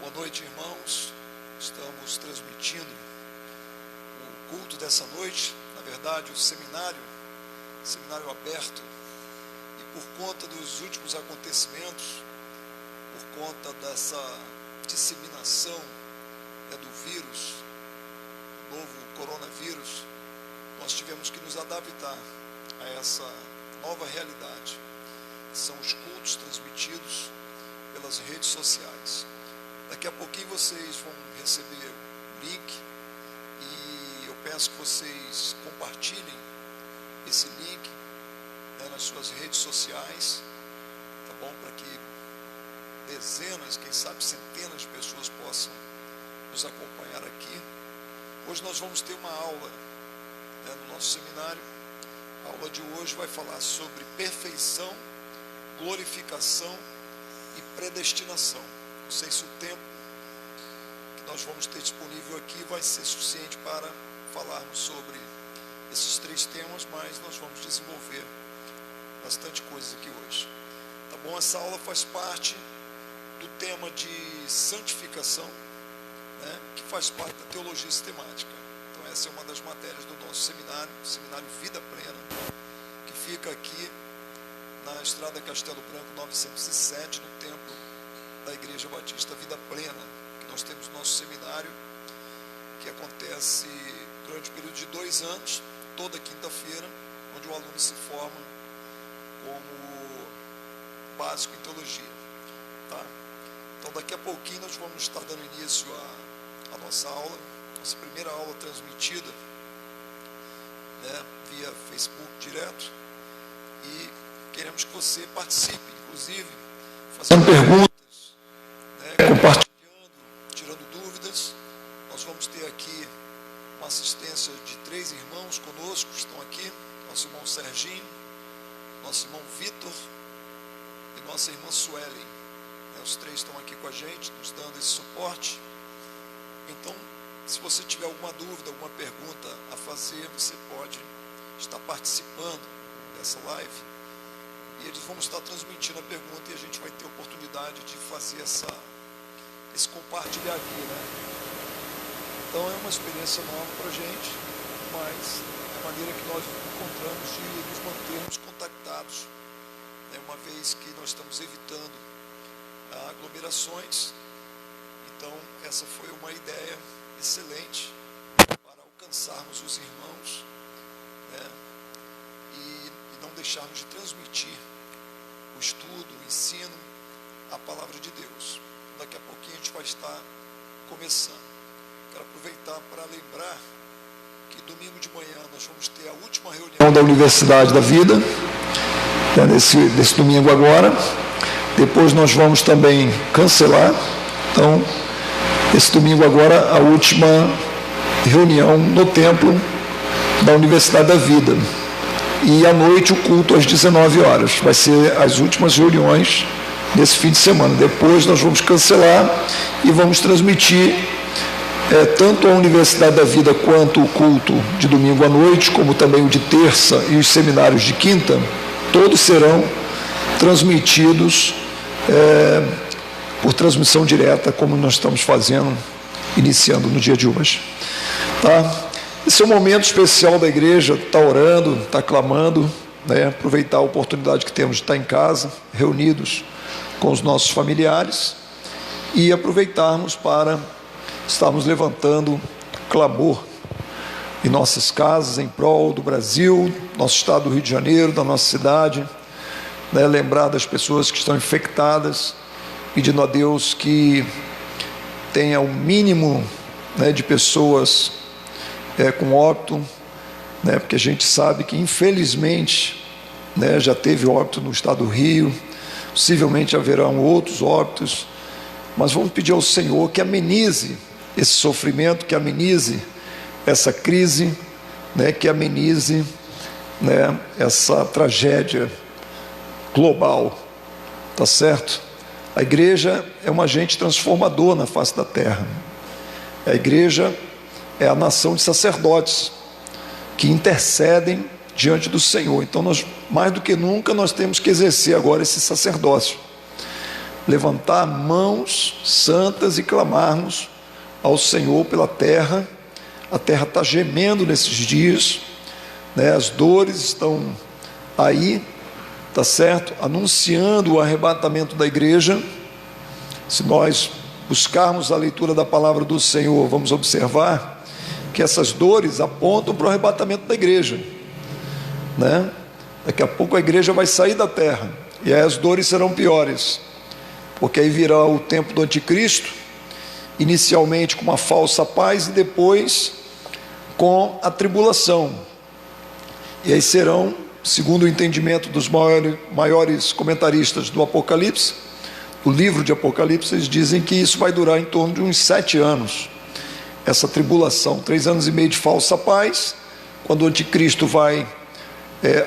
Boa noite, irmãos. Estamos transmitindo o culto dessa noite, na verdade, o seminário aberto. E por conta dos últimos acontecimentos, por conta dessa disseminação do vírus, novo coronavírus, nós tivemos que nos adaptar a essa nova realidade. São os cultos transmitidos pelas redes sociais. Daqui a pouquinho vocês vão receber o link e eu peço que vocês compartilhem esse link nas suas redes sociais, tá bom? Para que dezenas, quem sabe centenas de pessoas possam nos acompanhar aqui. Hoje nós vamos ter uma aula no nosso seminário. A aula de hoje vai falar sobre perfeição, glorificação e predestinação. Não sei se o tempo que nós vamos ter disponível aqui vai ser suficiente para falarmos sobre esses três temas, mas nós vamos desenvolver bastante coisa aqui hoje. Tá bom? Essa aula faz parte do tema de santificação, que faz parte da teologia sistemática. Então essa é uma das matérias do nosso seminário, o Seminário Vida Plena, que fica aqui na Estrada Castelo Branco 907, no templo da Igreja Batista Vida Plena, que nós temos nosso seminário, que acontece durante o período de 2 anos, toda quinta-feira, onde o aluno se forma como básico em teologia. Tá? Então daqui a pouquinho nós vamos estar dando início à nossa aula, nossa primeira aula transmitida via Facebook direto, e queremos que você participe, inclusive fazendo perguntas, compartilhando, tirando dúvidas. Nós vamos ter aqui uma assistência de 3 irmãos conosco, que estão aqui, nosso irmão Serginho, nosso irmão Vitor e nossa irmã Suelen. Os 3 estão aqui com a gente, nos dando esse suporte. Então, se você tiver alguma dúvida, alguma pergunta a fazer, você pode estar participando dessa live. E eles vão estar transmitindo a pergunta e a gente vai ter a oportunidade de fazer esse compartilhar aqui, Então é uma experiência nova para a gente, mas é a maneira que nós encontramos de nos mantermos contactados, uma vez que nós estamos evitando aglomerações. Então essa foi uma ideia excelente para alcançarmos os irmãos, e não deixarmos de transmitir o estudo, o ensino, a palavra de Deus. Daqui a pouquinho a gente vai estar começando. Quero aproveitar para lembrar que domingo de manhã nós vamos ter a última reunião da Universidade da Vida, nesse domingo agora. Depois nós vamos também cancelar. Então, esse domingo agora, a última reunião no templo da Universidade da Vida. E à noite o culto às 19 horas. Vai ser as últimas reuniões nesse fim de semana. Depois nós vamos cancelar e vamos transmitir tanto a Universidade da Vida quanto o culto de domingo à noite, como também o de terça e os seminários de quinta. Todos serão transmitidos por transmissão direta, como nós estamos fazendo, iniciando no dia de hoje. Tá? Esse é um momento especial da igreja, está orando, está clamando, aproveitar a oportunidade que temos de estar em casa, reunidos com os nossos familiares, e aproveitarmos para estarmos levantando clamor em nossas casas, em prol do Brasil, nosso estado do Rio de Janeiro, da nossa cidade, lembrar das pessoas que estão infectadas, pedindo a Deus que tenha o mínimo de pessoas com óbito, porque a gente sabe que infelizmente já teve óbito no estado do Rio, possivelmente haverão outros óbitos, mas vamos pedir ao Senhor que amenize esse sofrimento, que amenize essa crise, que amenize essa tragédia global, tá certo? A igreja é um agente transformador na face da terra. A igreja é a nação de sacerdotes que intercedem diante do Senhor. Então, nós, mais do que nunca, nós temos que exercer agora esse sacerdócio. levantar mãos santas e clamarmos ao Senhor pela terra. A terra está gemendo nesses dias, né? As dores estão aí, tá certo? Anunciando o arrebatamento da igreja. Se nós buscarmos a leitura da palavra do Senhor, vamos observar que essas dores apontam para o arrebatamento da igreja, né? Daqui a pouco a igreja vai sair da terra, e aí as dores serão piores, porque aí virá o tempo do anticristo, inicialmente com uma falsa paz e depois com a tribulação. E aí serão, segundo o entendimento dos maiores comentaristas do Apocalipse, o livro de Apocalipse, eles dizem que isso vai durar em torno de uns 7 anos, essa tribulação, 3 anos e meio de falsa paz, quando o anticristo vai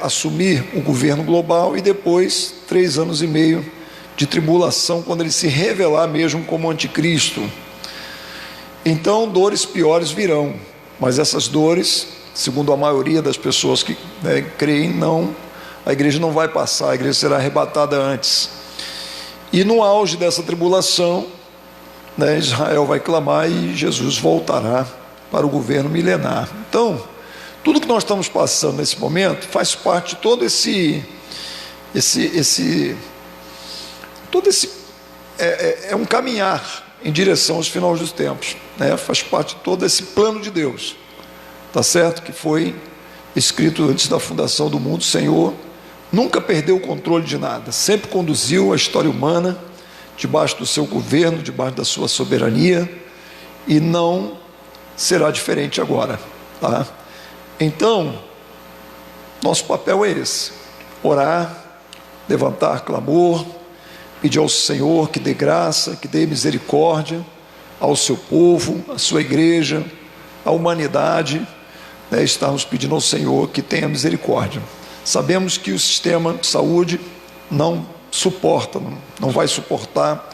assumir o governo global, e depois 3 anos e meio de tribulação, quando ele se revelar mesmo como anticristo. Então dores piores virão, mas essas dores, segundo a maioria das pessoas que creem, não, a igreja não vai passar, a igreja será arrebatada antes. E no auge dessa tribulação, Israel vai clamar e Jesus voltará para o governo milenar. Então, tudo que nós estamos passando nesse momento faz parte de todo esse é um caminhar em direção aos finais dos tempos, né? Faz parte de todo esse plano de Deus, tá certo? Que foi escrito antes da fundação do mundo. O Senhor nunca perdeu o controle de nada, sempre conduziu a história humana debaixo do seu governo, debaixo da sua soberania, e não será diferente agora, tá? Então, nosso papel é esse: orar, levantar clamor, pedir ao Senhor que dê graça, que dê misericórdia ao seu povo, à sua igreja, à humanidade, Estarmos pedindo ao Senhor que tenha misericórdia. Sabemos que o sistema de saúde não suporta, não vai suportar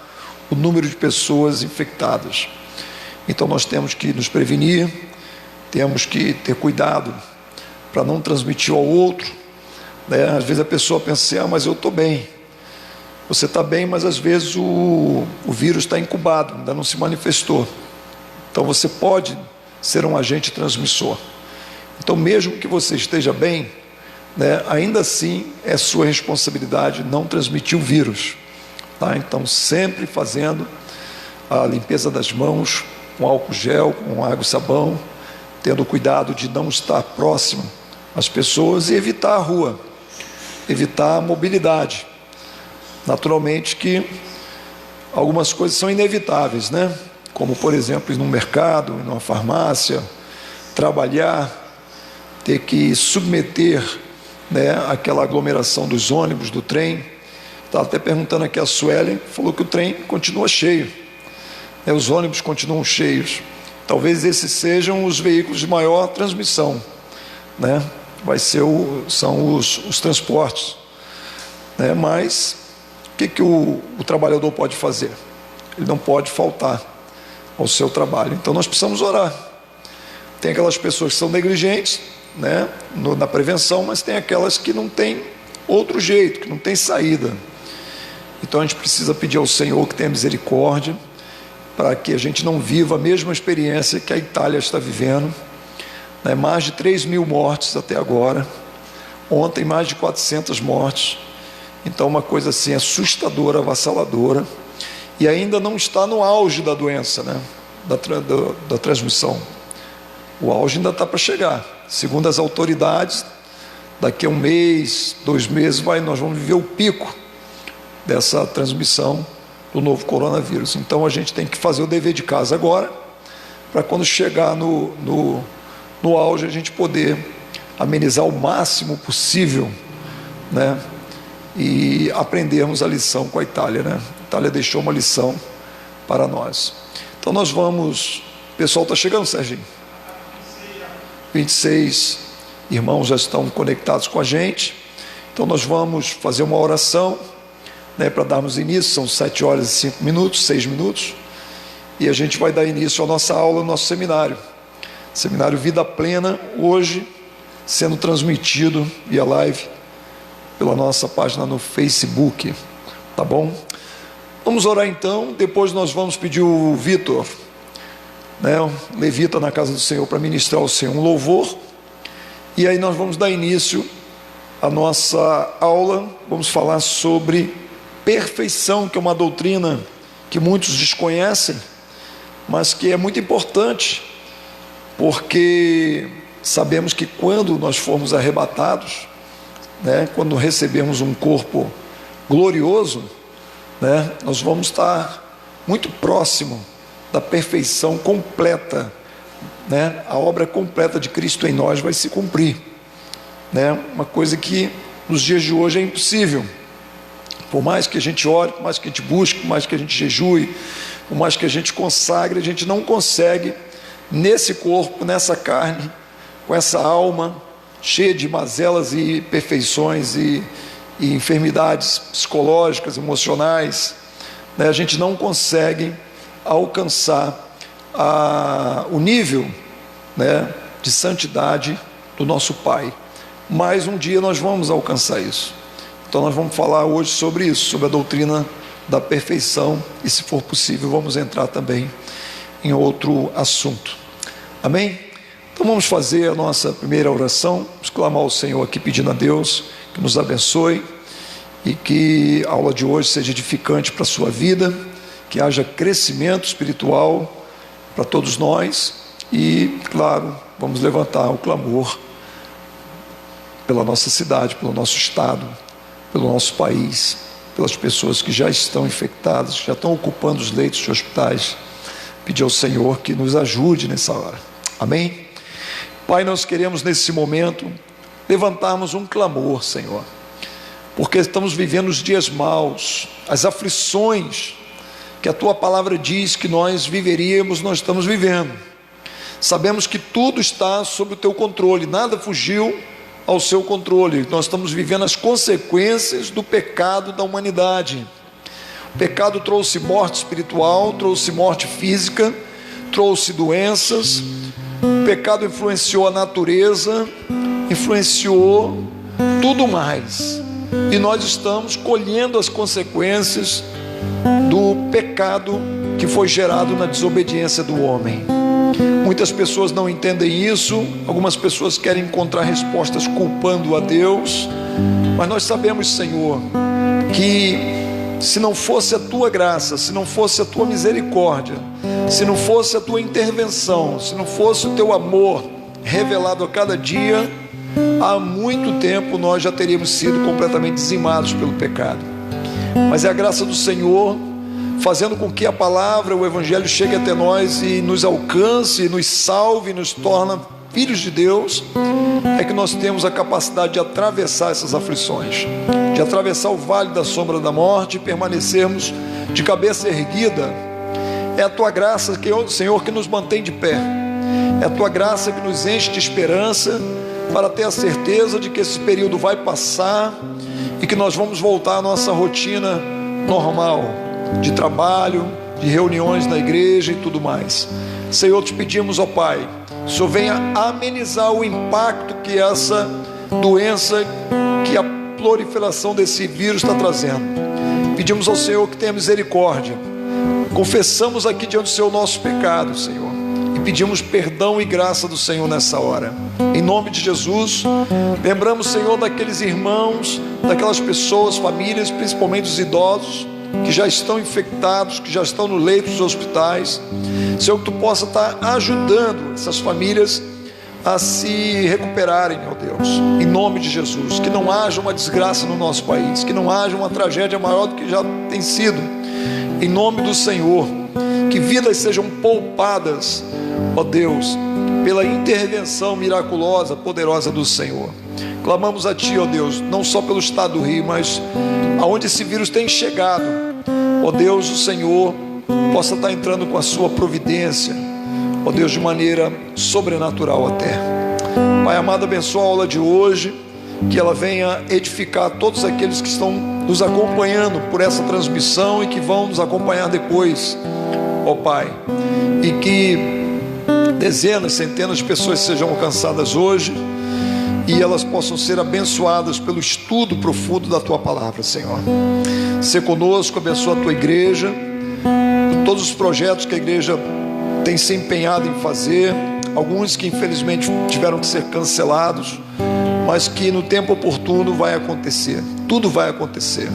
o número de pessoas infectadas. Então nós temos que nos prevenir, temos que ter cuidado para não transmitir ao outro, Às vezes a pessoa pensa assim, mas eu estou bem. Você está bem, mas às vezes o vírus está incubado, ainda não se manifestou. Então você pode ser um agente transmissor. Então mesmo que você esteja bem, ainda assim é sua responsabilidade não transmitir o vírus, tá? Então sempre fazendo a limpeza das mãos com álcool gel, com água e sabão, tendo cuidado de não estar próximo às pessoas e evitar a rua, evitar a mobilidade. Naturalmente que algumas coisas são inevitáveis, Como por exemplo ir num mercado, ir numa farmácia, trabalhar, ter que submeter aquela aglomeração dos ônibus, do trem. Estava até perguntando aqui a Suelen, falou que o trem continua cheio, os ônibus continuam cheios. Talvez esses sejam os veículos de maior transmissão, Vai ser são os transportes, Mas o que o trabalhador pode fazer? Ele não pode faltar ao seu trabalho. Então nós precisamos orar. Tem aquelas pessoas que são negligentes, na prevenção, mas tem aquelas que não têm outro jeito, que não tem saída. Então a gente precisa pedir ao Senhor que tenha misericórdia, para que a gente não viva a mesma experiência que a Itália está vivendo, mais de 3.000 mortes até agora, ontem mais de 400 mortes. Então uma coisa assim assustadora, avassaladora, e ainda não está no auge da doença, da transmissão. O auge ainda está para chegar. Segundo as autoridades, daqui a 1 mês, 2 meses, nós vamos viver o pico dessa transmissão do novo coronavírus. Então a gente tem que fazer o dever de casa agora, para quando chegar no auge a gente poder amenizar o máximo possível, e aprendermos a lição com a Itália, A Itália deixou uma lição para nós. Então nós vamos... O pessoal está chegando, Serginho? 26 irmãos já estão conectados com a gente. Então nós vamos fazer uma oração, para darmos início. São 7 horas e 5 minutos, 6 minutos, e a gente vai dar início à nossa aula, ao nosso seminário Vida Plena, hoje sendo transmitido via live pela nossa página no Facebook, tá bom? Vamos orar então, depois nós vamos pedir o Vitor, o levita na casa do Senhor, para ministrar ao Senhor um louvor, e aí nós vamos dar início à nossa aula. Vamos falar sobre perfeição, que é uma doutrina que muitos desconhecem, mas que é muito importante, porque sabemos que quando nós formos arrebatados, quando recebemos um corpo glorioso, nós vamos estar muito próximo da perfeição completa, a obra completa de Cristo em nós vai se cumprir, uma coisa que nos dias de hoje é impossível. Por mais que a gente ore, por mais que a gente busque, por mais que a gente jejue, por mais que a gente consagre, a gente não consegue, nesse corpo, nessa carne, com essa alma cheia de mazelas e imperfeições e enfermidades psicológicas, emocionais, a gente não consegue alcançar o nível de santidade do nosso Pai. Mas um dia nós vamos alcançar isso. Então nós vamos falar hoje sobre isso, sobre a doutrina da perfeição, e se for possível vamos entrar também em outro assunto. Amém? Então vamos fazer a nossa primeira oração, vamos clamar ao Senhor aqui pedindo a Deus que nos abençoe e que a aula de hoje seja edificante para a sua vida, que haja crescimento espiritual para todos nós e, claro, vamos levantar o clamor pela nossa cidade, pelo nosso estado, pelo nosso país, pelas pessoas que já estão infectadas, que já estão ocupando os leitos de hospitais. Pedir ao Senhor que nos ajude nessa hora. Amém? Pai, nós queremos nesse momento levantarmos um clamor, Senhor, porque estamos vivendo os dias maus, as aflições que a Tua palavra diz que nós viveríamos, nós estamos vivendo. Sabemos que tudo está sob o Teu controle, nada fugiu ao Seu controle. Nós estamos vivendo as consequências do pecado da humanidade. O pecado trouxe morte espiritual, trouxe morte física, trouxe doenças. O pecado influenciou a natureza, influenciou tudo mais. E nós estamos colhendo as consequências do pecado que foi gerado na desobediência do homem. Muitas pessoas não entendem isso, algumas pessoas querem encontrar respostas culpando a Deus, mas nós sabemos, Senhor, que se não fosse a Tua graça, se não fosse a Tua misericórdia, se não fosse a Tua intervenção, se não fosse o Teu amor revelado a cada dia, há muito tempo nós já teríamos sido completamente dizimados pelo pecado. Mas é a graça do Senhor fazendo com que a palavra, o Evangelho chegue até nós e nos alcance, nos salve, nos torna filhos de Deus, é que nós temos a capacidade de atravessar essas aflições, de atravessar o vale da sombra da morte e permanecermos de cabeça erguida. É a Tua graça, Senhor, que nos mantém de pé, é a Tua graça que nos enche de esperança, para ter a certeza de que esse período vai passar e que nós vamos voltar à nossa rotina normal, de trabalho, de reuniões na igreja e tudo mais. Senhor, te pedimos, ó Pai, que o Senhor venha amenizar o impacto que essa doença, que a proliferação desse vírus está trazendo. Pedimos ao Senhor que tenha misericórdia. Confessamos aqui diante do Senhor o nosso pecado, Senhor, e pedimos perdão e graça do Senhor nessa hora. Em nome de Jesus, lembramos, Senhor, daqueles irmãos, daquelas pessoas, famílias, principalmente os idosos, que já estão infectados, que já estão no leito dos hospitais. Senhor, que Tu possa estar ajudando essas famílias a se recuperarem, ó Deus, em nome de Jesus. Que não haja uma desgraça no nosso país, que não haja uma tragédia maior do que já tem sido, em nome do Senhor. Que vidas sejam poupadas, ó Deus, pela intervenção miraculosa, poderosa do Senhor. Clamamos a Ti, ó Deus, não só pelo estado do Rio, mas aonde esse vírus tem chegado, ó Deus, o Senhor possa estar entrando com a Sua providência, ó Deus, de maneira sobrenatural até. Pai amado, abençoa a aula de hoje, que ela venha edificar todos aqueles que estão nos acompanhando por essa transmissão e que vão nos acompanhar depois, ó Pai, e que dezenas, centenas de pessoas sejam alcançadas hoje, e elas possam ser abençoadas pelo estudo profundo da Tua palavra, Senhor. Sê conosco, abençoa a Tua igreja, todos os projetos que a igreja tem se empenhado em fazer, alguns que infelizmente tiveram que ser cancelados, mas que no tempo oportuno vai acontecer. Tudo vai acontecer.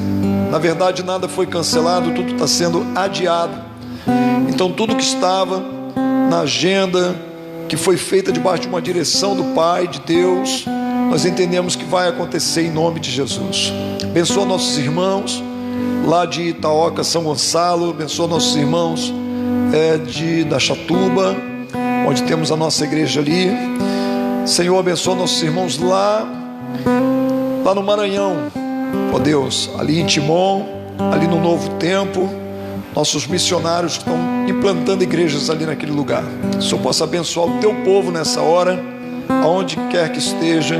Na verdade, nada foi cancelado, tudo está sendo adiado. Então tudo que estava na agenda, que foi feita debaixo de uma direção do Pai, de Deus, nós entendemos que vai acontecer em nome de Jesus. Abençoa nossos irmãos lá de Itaoca, São Gonçalo, abençoa nossos irmãos da Chatuba, onde temos a nossa igreja ali. Senhor, abençoa nossos irmãos lá no Maranhão, ó Deus, ali em Timon, ali no Novo Tempo, nossos missionários que estão implantando igrejas ali naquele lugar. Que o Senhor possa abençoar o Teu povo nessa hora, aonde quer que esteja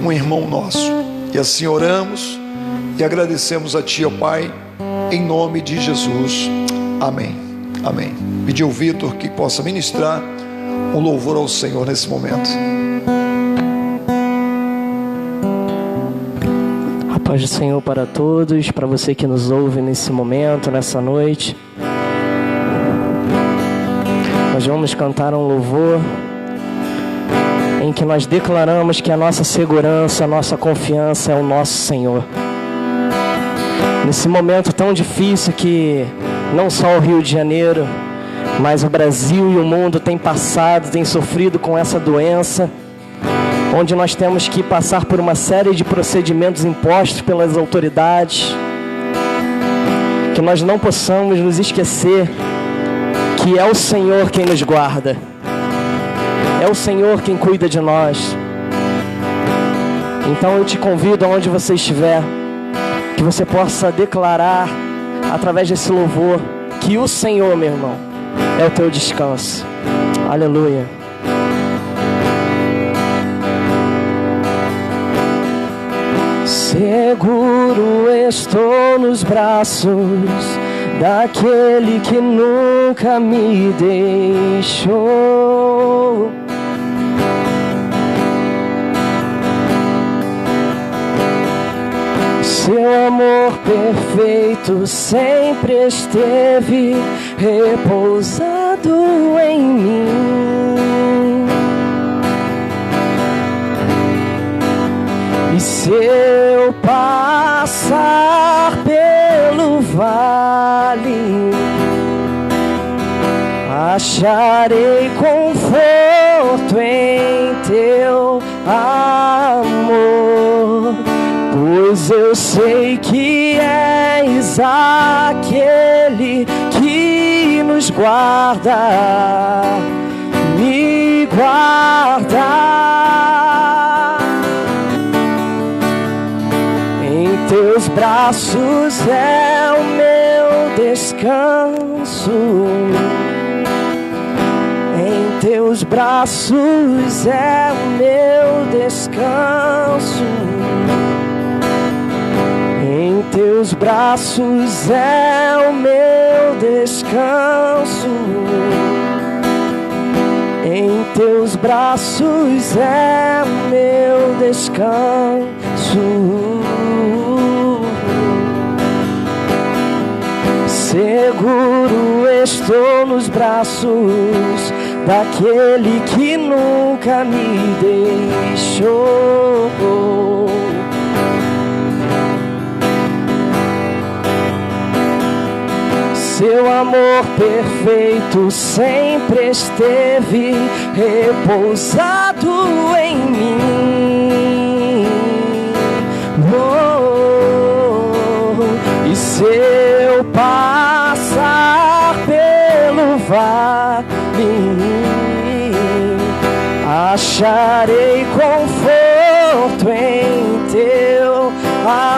um irmão nosso. E assim oramos e agradecemos a Ti, ó Pai, em nome de Jesus. Amém. Amém. Pedir ao Vitor que possa ministrar um louvor ao Senhor nesse momento. A paz do Senhor para todos, para você que nos ouve nesse momento, nessa noite. Nós vamos cantar um louvor em que nós declaramos que a nossa segurança, a nossa confiança é o nosso Senhor. Nesse momento tão difícil que não só o Rio de Janeiro, mas o Brasil e o mundo têm passado, têm sofrido com essa doença, onde nós temos que passar por uma série de procedimentos impostos pelas autoridades, que nós não possamos nos esquecer que é o Senhor quem nos guarda, é o Senhor quem cuida de nós. Então eu te convido, aonde você estiver, que você possa declarar através desse louvor que o Senhor, meu irmão, é o teu descanso. Aleluia. Seguro estou nos braços daquele que nunca me deixou. Seu amor perfeito sempre esteve repousado em mim. E se eu passar pelo vale, acharei conforto em teu amor, pois eu sei que és aquele que nos guarda, me guarda. Em teus braços é o meu descanso, em teus braços é o meu descanso. Em teus braços é o meu descanso, em teus braços é o meu descanso. Seguro estou nos braços daquele que nunca me deixou. Seu amor perfeito sempre esteve repousado em mim. E se eu passar pelo vale, acharei conforto em teu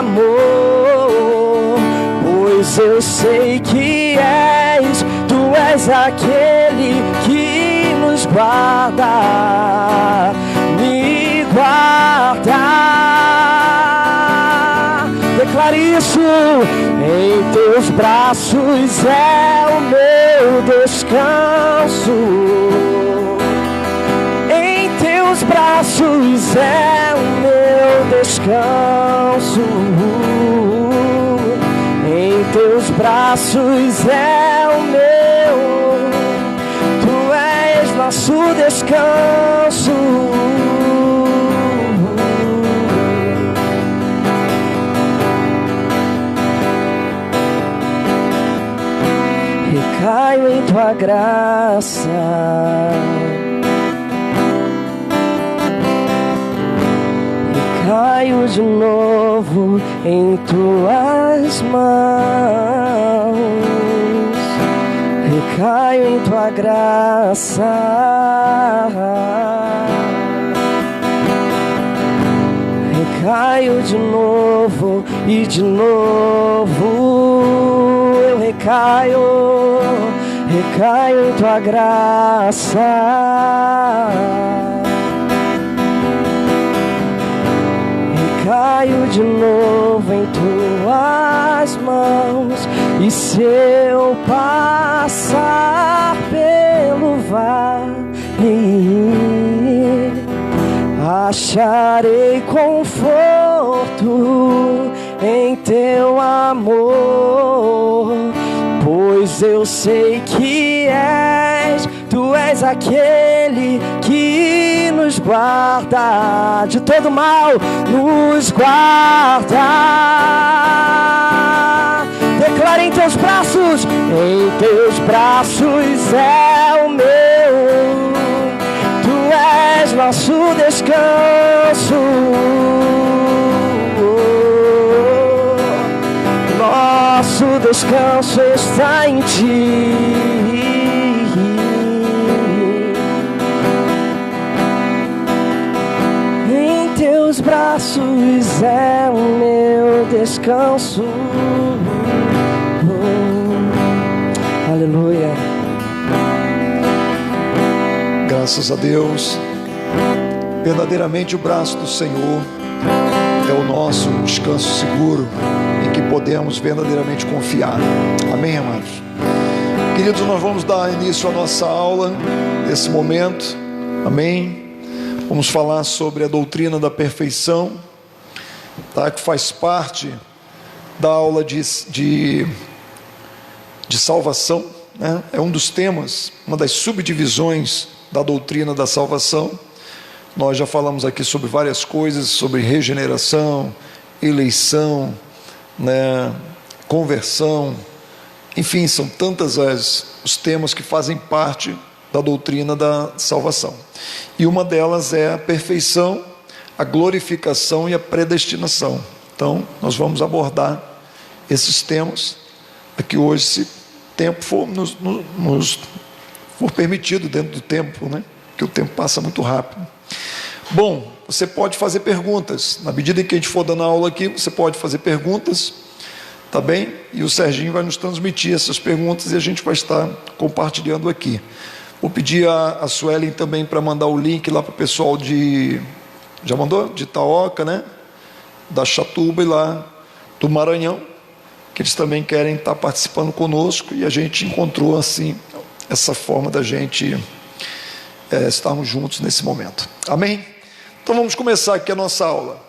amor, pois eu sei que tu és aquele que nos guarda, me guarda. Declare isso. Em teus braços é o meu descanso, em teus teus braços é o meu descanso. Em teus braços é o meu, tu és nosso descanso. Recaio em tua graça, recaio de novo em tuas mãos, recaio em tua graça, recaio de novo e de novo eu recaio, recaio em tua graça. Caio de novo em tuas mãos, e se eu passar pelo vale, acharei conforto em teu amor, pois eu sei que tu és aquele que nos guarda de todo mal, nos guarda. Declara em teus braços é o meu, tu és nosso descanso. Nosso descanso está em ti. Em teus braços é o meu descanso. Aleluia. Graças a Deus. Verdadeiramente o braço do Senhor é o nosso descanso seguro, em que podemos verdadeiramente confiar. Amém, amados? Queridos, nós vamos dar início à nossa aula nesse momento. Amém? Vamos falar sobre a doutrina da perfeição, tá? Que faz parte da aula de salvação, né? É um dos temas, uma das subdivisões da doutrina da salvação. Nós já falamos aqui sobre várias coisas, sobre regeneração, eleição, né, conversão, enfim, são tantas os temas que fazem parte da doutrina da salvação. E uma delas é a perfeição, a glorificação e a predestinação. Então, nós vamos abordar esses temas aqui hoje, se tempo for for permitido dentro do tempo, né? Porque o tempo passa muito rápido. Bom, você pode fazer perguntas. Na medida em que a gente for dando aula aqui, você pode fazer perguntas, tá bem? E o Serginho vai nos transmitir essas perguntas e a gente vai estar compartilhando aqui. Vou pedir a Suelen também para mandar o link lá para o pessoal já mandou? De Itaoca, né? Da Chatuba e lá do Maranhão, que eles também querem estar participando conosco, e a gente encontrou assim essa forma da gente estarmos juntos nesse momento. Amém? Então vamos começar aqui a nossa aula.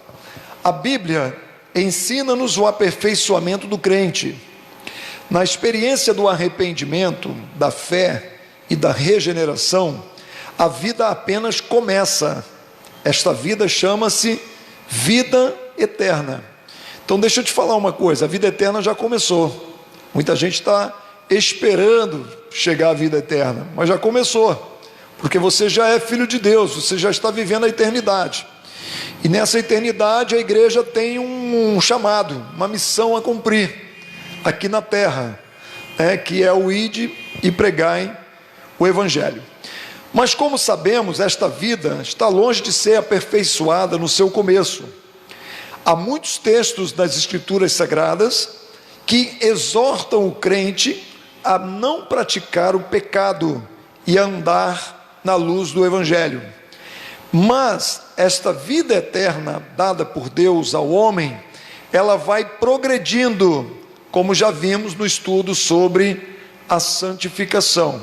A Bíblia ensina-nos o aperfeiçoamento do crente. Na experiência do arrependimento, da fé e da regeneração, a vida apenas começa. Esta vida chama-se vida eterna. Então deixa eu te falar uma coisa, a vida eterna já começou. Muita gente está esperando chegar à vida eterna, mas já começou. Porque você já é filho de Deus, você já está vivendo a eternidade. E nessa eternidade a igreja tem um chamado, uma missão a cumprir aqui na terra, que é o ide e pregai o evangelho. Mas como sabemos, esta vida está longe de ser aperfeiçoada no seu começo. Há muitos textos das Escrituras Sagradas que exortam o crente a não praticar o pecado e a andar na luz do evangelho. Mas esta vida eterna dada por Deus ao homem, ela vai progredindo, como já vimos no estudo sobre a santificação.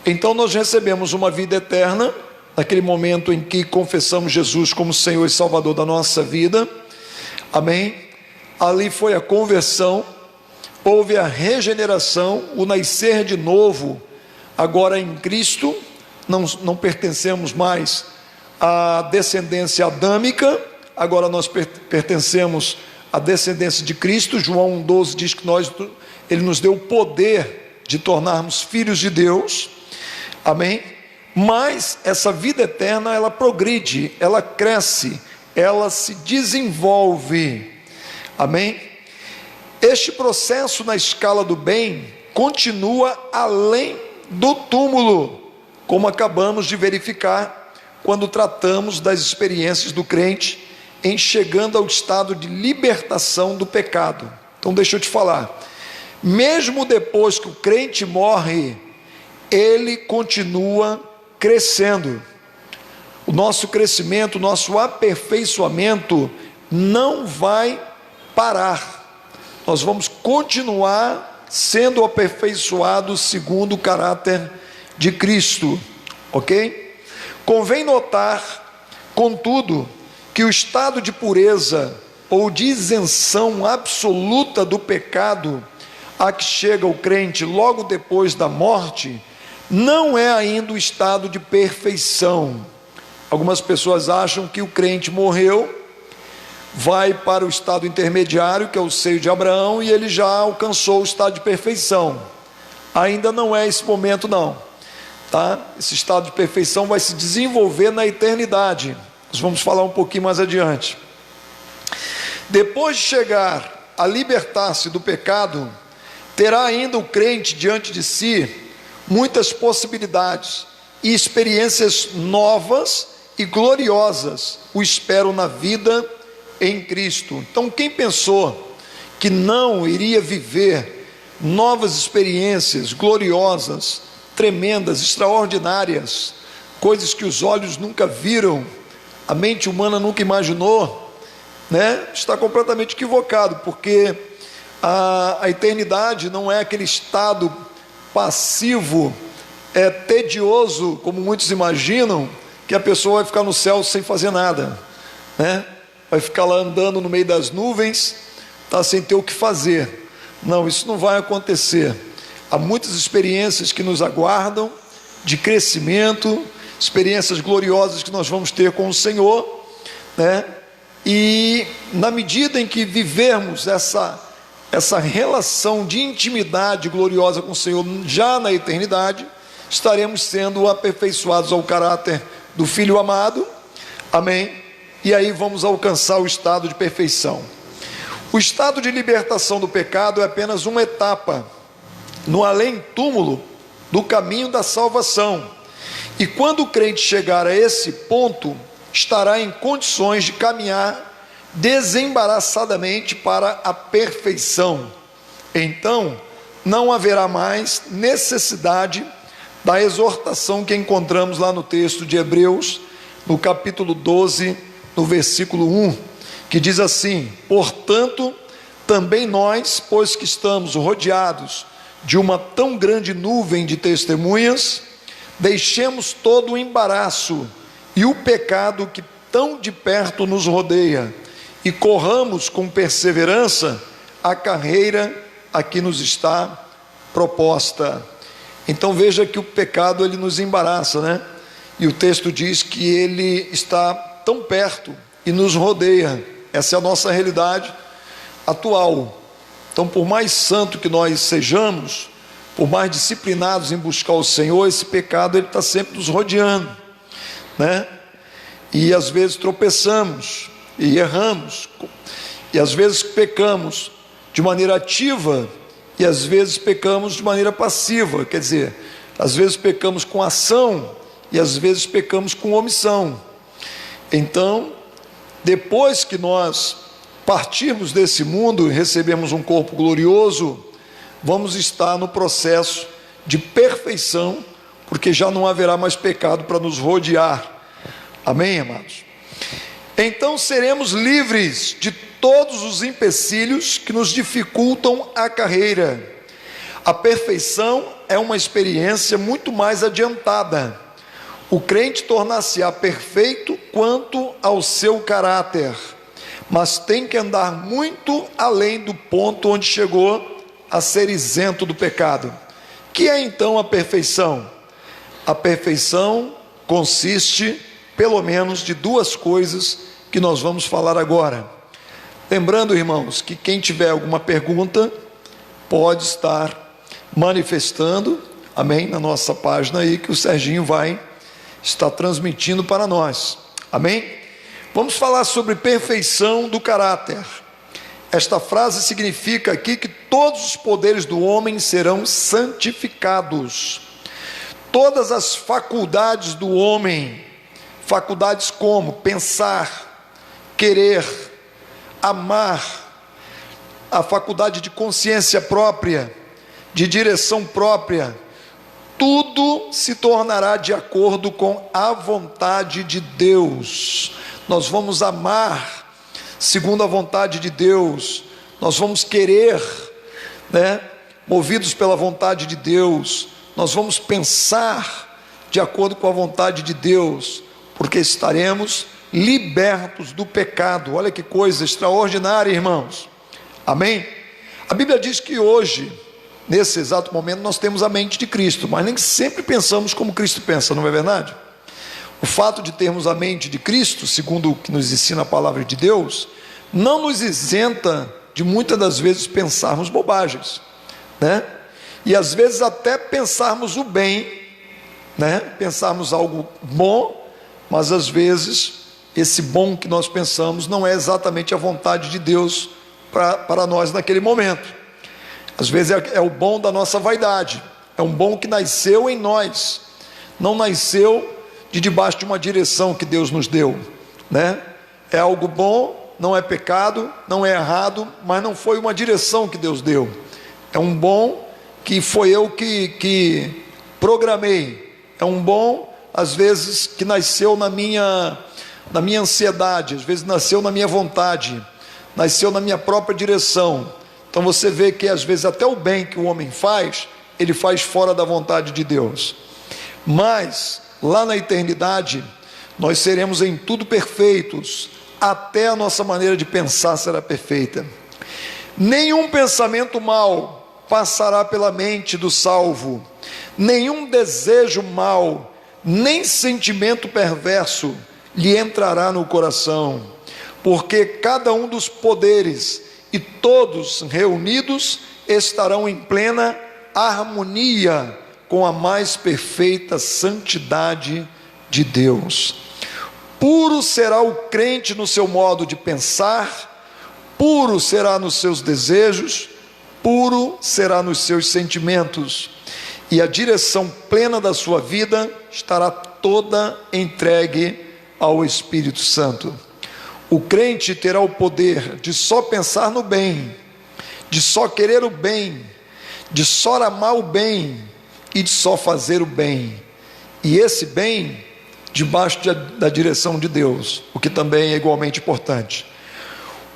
Então nós recebemos uma vida eterna naquele momento em que confessamos Jesus como Senhor e Salvador da nossa vida, amém? Ali foi a conversão, houve a regeneração, o nascer de novo, agora em Cristo. Não pertencemos mais à descendência adâmica, agora nós pertencemos à descendência de Cristo. João 1,12 diz que Ele nos deu o poder de tornarmos filhos de Deus, amém? Mas essa vida eterna, ela progride, ela cresce, ela se desenvolve, amém? Este processo na escala do bem continua além do túmulo, como acabamos de verificar quando tratamos das experiências do crente em chegando ao estado de libertação do pecado. Então deixa eu te falar, mesmo depois que o crente morre, ele continua crescendo. O nosso crescimento, o nosso aperfeiçoamento não vai parar. Nós vamos continuar sendo aperfeiçoados segundo o caráter de Cristo, ok? Convém notar, contudo, que o estado de pureza ou de isenção absoluta do pecado a que chega o crente logo depois da morte, não é ainda o estado de perfeição. Algumas pessoas acham que o crente morreu, vai para o estado intermediário, que é o seio de Abraão, e ele já alcançou o estado de perfeição. Ainda não é esse momento não, tá? Esse estado de perfeição vai se desenvolver na eternidade. Nós vamos falar um pouquinho mais adiante. Depois de chegar a libertar-se do pecado, terá ainda o crente diante de si muitas possibilidades e experiências novas e gloriosas o esperam na vida em Cristo. Então, quem pensou que não iria viver novas experiências gloriosas, tremendas, extraordinárias, coisas que os olhos nunca viram, a mente humana nunca imaginou, né? Está completamente equivocado, porque a eternidade não é aquele estado passivo, tedioso, como muitos imaginam, que a pessoa vai ficar no céu sem fazer nada, né? Vai ficar lá andando no meio das nuvens, tá, sem ter o que fazer. Não, isso não vai acontecer. Há muitas experiências que nos aguardam, de crescimento, experiências gloriosas que nós vamos ter com o Senhor, né? E na medida em que vivermos essa relação de intimidade gloriosa com o Senhor já na eternidade, estaremos sendo aperfeiçoados ao caráter do Filho amado, amém? E aí vamos alcançar o estado de perfeição. O estado de libertação do pecado é apenas uma etapa no além-túmulo do caminho da salvação. E quando o crente chegar a esse ponto, estará em condições de caminhar desembaraçadamente para a perfeição. Então, não haverá mais necessidade da exortação que encontramos lá no texto de Hebreus, no capítulo 12, no versículo 1, que diz assim: portanto, também nós, pois que estamos rodeados de uma tão grande nuvem de testemunhas, deixemos todo o embaraço e o pecado que tão de perto nos rodeia, e corramos com perseverança a carreira a que nos está proposta. Então veja que o pecado, ele nos embaraça, né? E o texto diz que ele está tão perto e nos rodeia. Essa é a nossa realidade atual. Então, por mais santo que nós sejamos, por mais disciplinados em buscar o Senhor, esse pecado, ele está sempre nos rodeando, né? E às vezes tropeçamos e erramos, e às vezes pecamos de maneira ativa, e às vezes pecamos de maneira passiva. Quer dizer, às vezes pecamos com ação, e às vezes pecamos com omissão. Então, depois que nós partirmos desse mundo e recebemos um corpo glorioso, vamos estar no processo de perfeição, porque já não haverá mais pecado para nos rodear. Amém, amados? Então seremos livres de todos os empecilhos que nos dificultam a carreira. A perfeição é uma experiência muito mais adiantada. O crente tornar-se-á perfeito quanto ao seu caráter, mas tem que andar muito além do ponto onde chegou a ser isento do pecado. Que é então a perfeição? A perfeição consiste, pelo menos, de duas coisas que nós vamos falar agora. Lembrando, irmãos, que quem tiver alguma pergunta pode estar manifestando, amém, na nossa página aí, que o Serginho vai estar transmitindo para nós, amém? Vamos falar sobre perfeição do caráter. Esta frase significa aqui que todos os poderes do homem serão santificados. Todas as faculdades do homem, faculdades como pensar, querer, amar, a faculdade de consciência própria, de direção própria, tudo se tornará de acordo com a vontade de Deus. Nós vamos amar segundo a vontade de Deus, nós vamos querer, movidos pela vontade de Deus, nós vamos pensar de acordo com a vontade de Deus, porque estaremos libertos do pecado. Olha que coisa extraordinária, irmãos, amém? A Bíblia diz que hoje, nesse exato momento, nós temos a mente de Cristo, mas nem sempre pensamos como Cristo pensa, não é verdade? O fato de termos a mente de Cristo, segundo o que nos ensina a palavra de Deus, não nos isenta de muitas das vezes pensarmos bobagens, e às vezes até pensarmos o bem, pensarmos algo bom, mas às vezes esse bom que nós pensamos não é exatamente a vontade de Deus para nós naquele momento. Às vezes é o bom da nossa vaidade, é um bom que nasceu em nós, não nasceu de debaixo de uma direção que Deus nos deu, é algo bom, não é pecado, não é errado, mas não foi uma direção que Deus deu, é um bom que foi eu que programei, é um bom, às vezes, que nasceu na minha ansiedade, às vezes nasceu na minha vontade, nasceu na minha própria direção. Então você vê que às vezes até o bem que o homem faz, ele faz fora da vontade de Deus, mas lá na eternidade, nós seremos em tudo perfeitos, até a nossa maneira de pensar será perfeita. Nenhum pensamento mau passará pela mente do salvo, nenhum desejo mau, nem sentimento perverso lhe entrará no coração, porque cada um dos poderes e todos reunidos estarão em plena harmonia com a mais perfeita santidade de Deus. Puro será o crente no seu modo de pensar, puro será nos seus desejos, puro será nos seus sentimentos, e a direção plena da sua vida estará toda entregue ao Espírito Santo. O crente terá o poder de só pensar no bem, de só querer o bem, de só amar o bem e de só fazer o bem, e esse bem debaixo da direção de Deus, o que também é igualmente importante.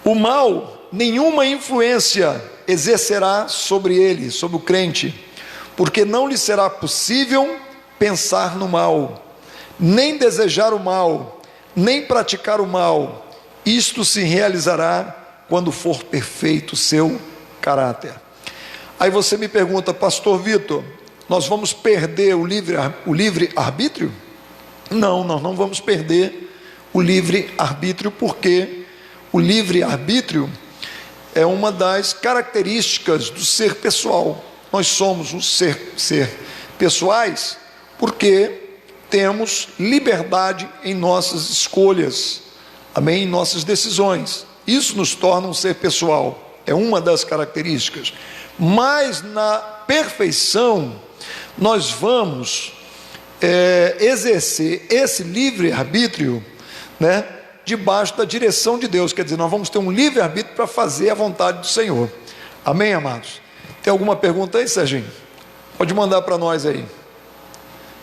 O mal, nenhuma influência exercerá sobre ele, sobre o crente, porque não lhe será possível pensar no mal, nem desejar o mal, nem praticar o mal. Isto se realizará quando for perfeito o seu caráter. Aí você me pergunta, pastor Vitor, nós vamos perder o livre-arbítrio? Não, nós não vamos perder o livre-arbítrio, porque o livre-arbítrio é uma das características do ser pessoal. Nós somos um ser pessoais porque temos liberdade em nossas escolhas, amém? Em nossas decisões. Isso nos torna um ser pessoal, é uma das características. Mas na perfeição, nós vamos exercer esse livre-arbítrio, debaixo da direção de Deus. Quer dizer, nós vamos ter um livre-arbítrio para fazer a vontade do Senhor. Amém, amados? Tem alguma pergunta aí, Serginho? Pode mandar para nós aí.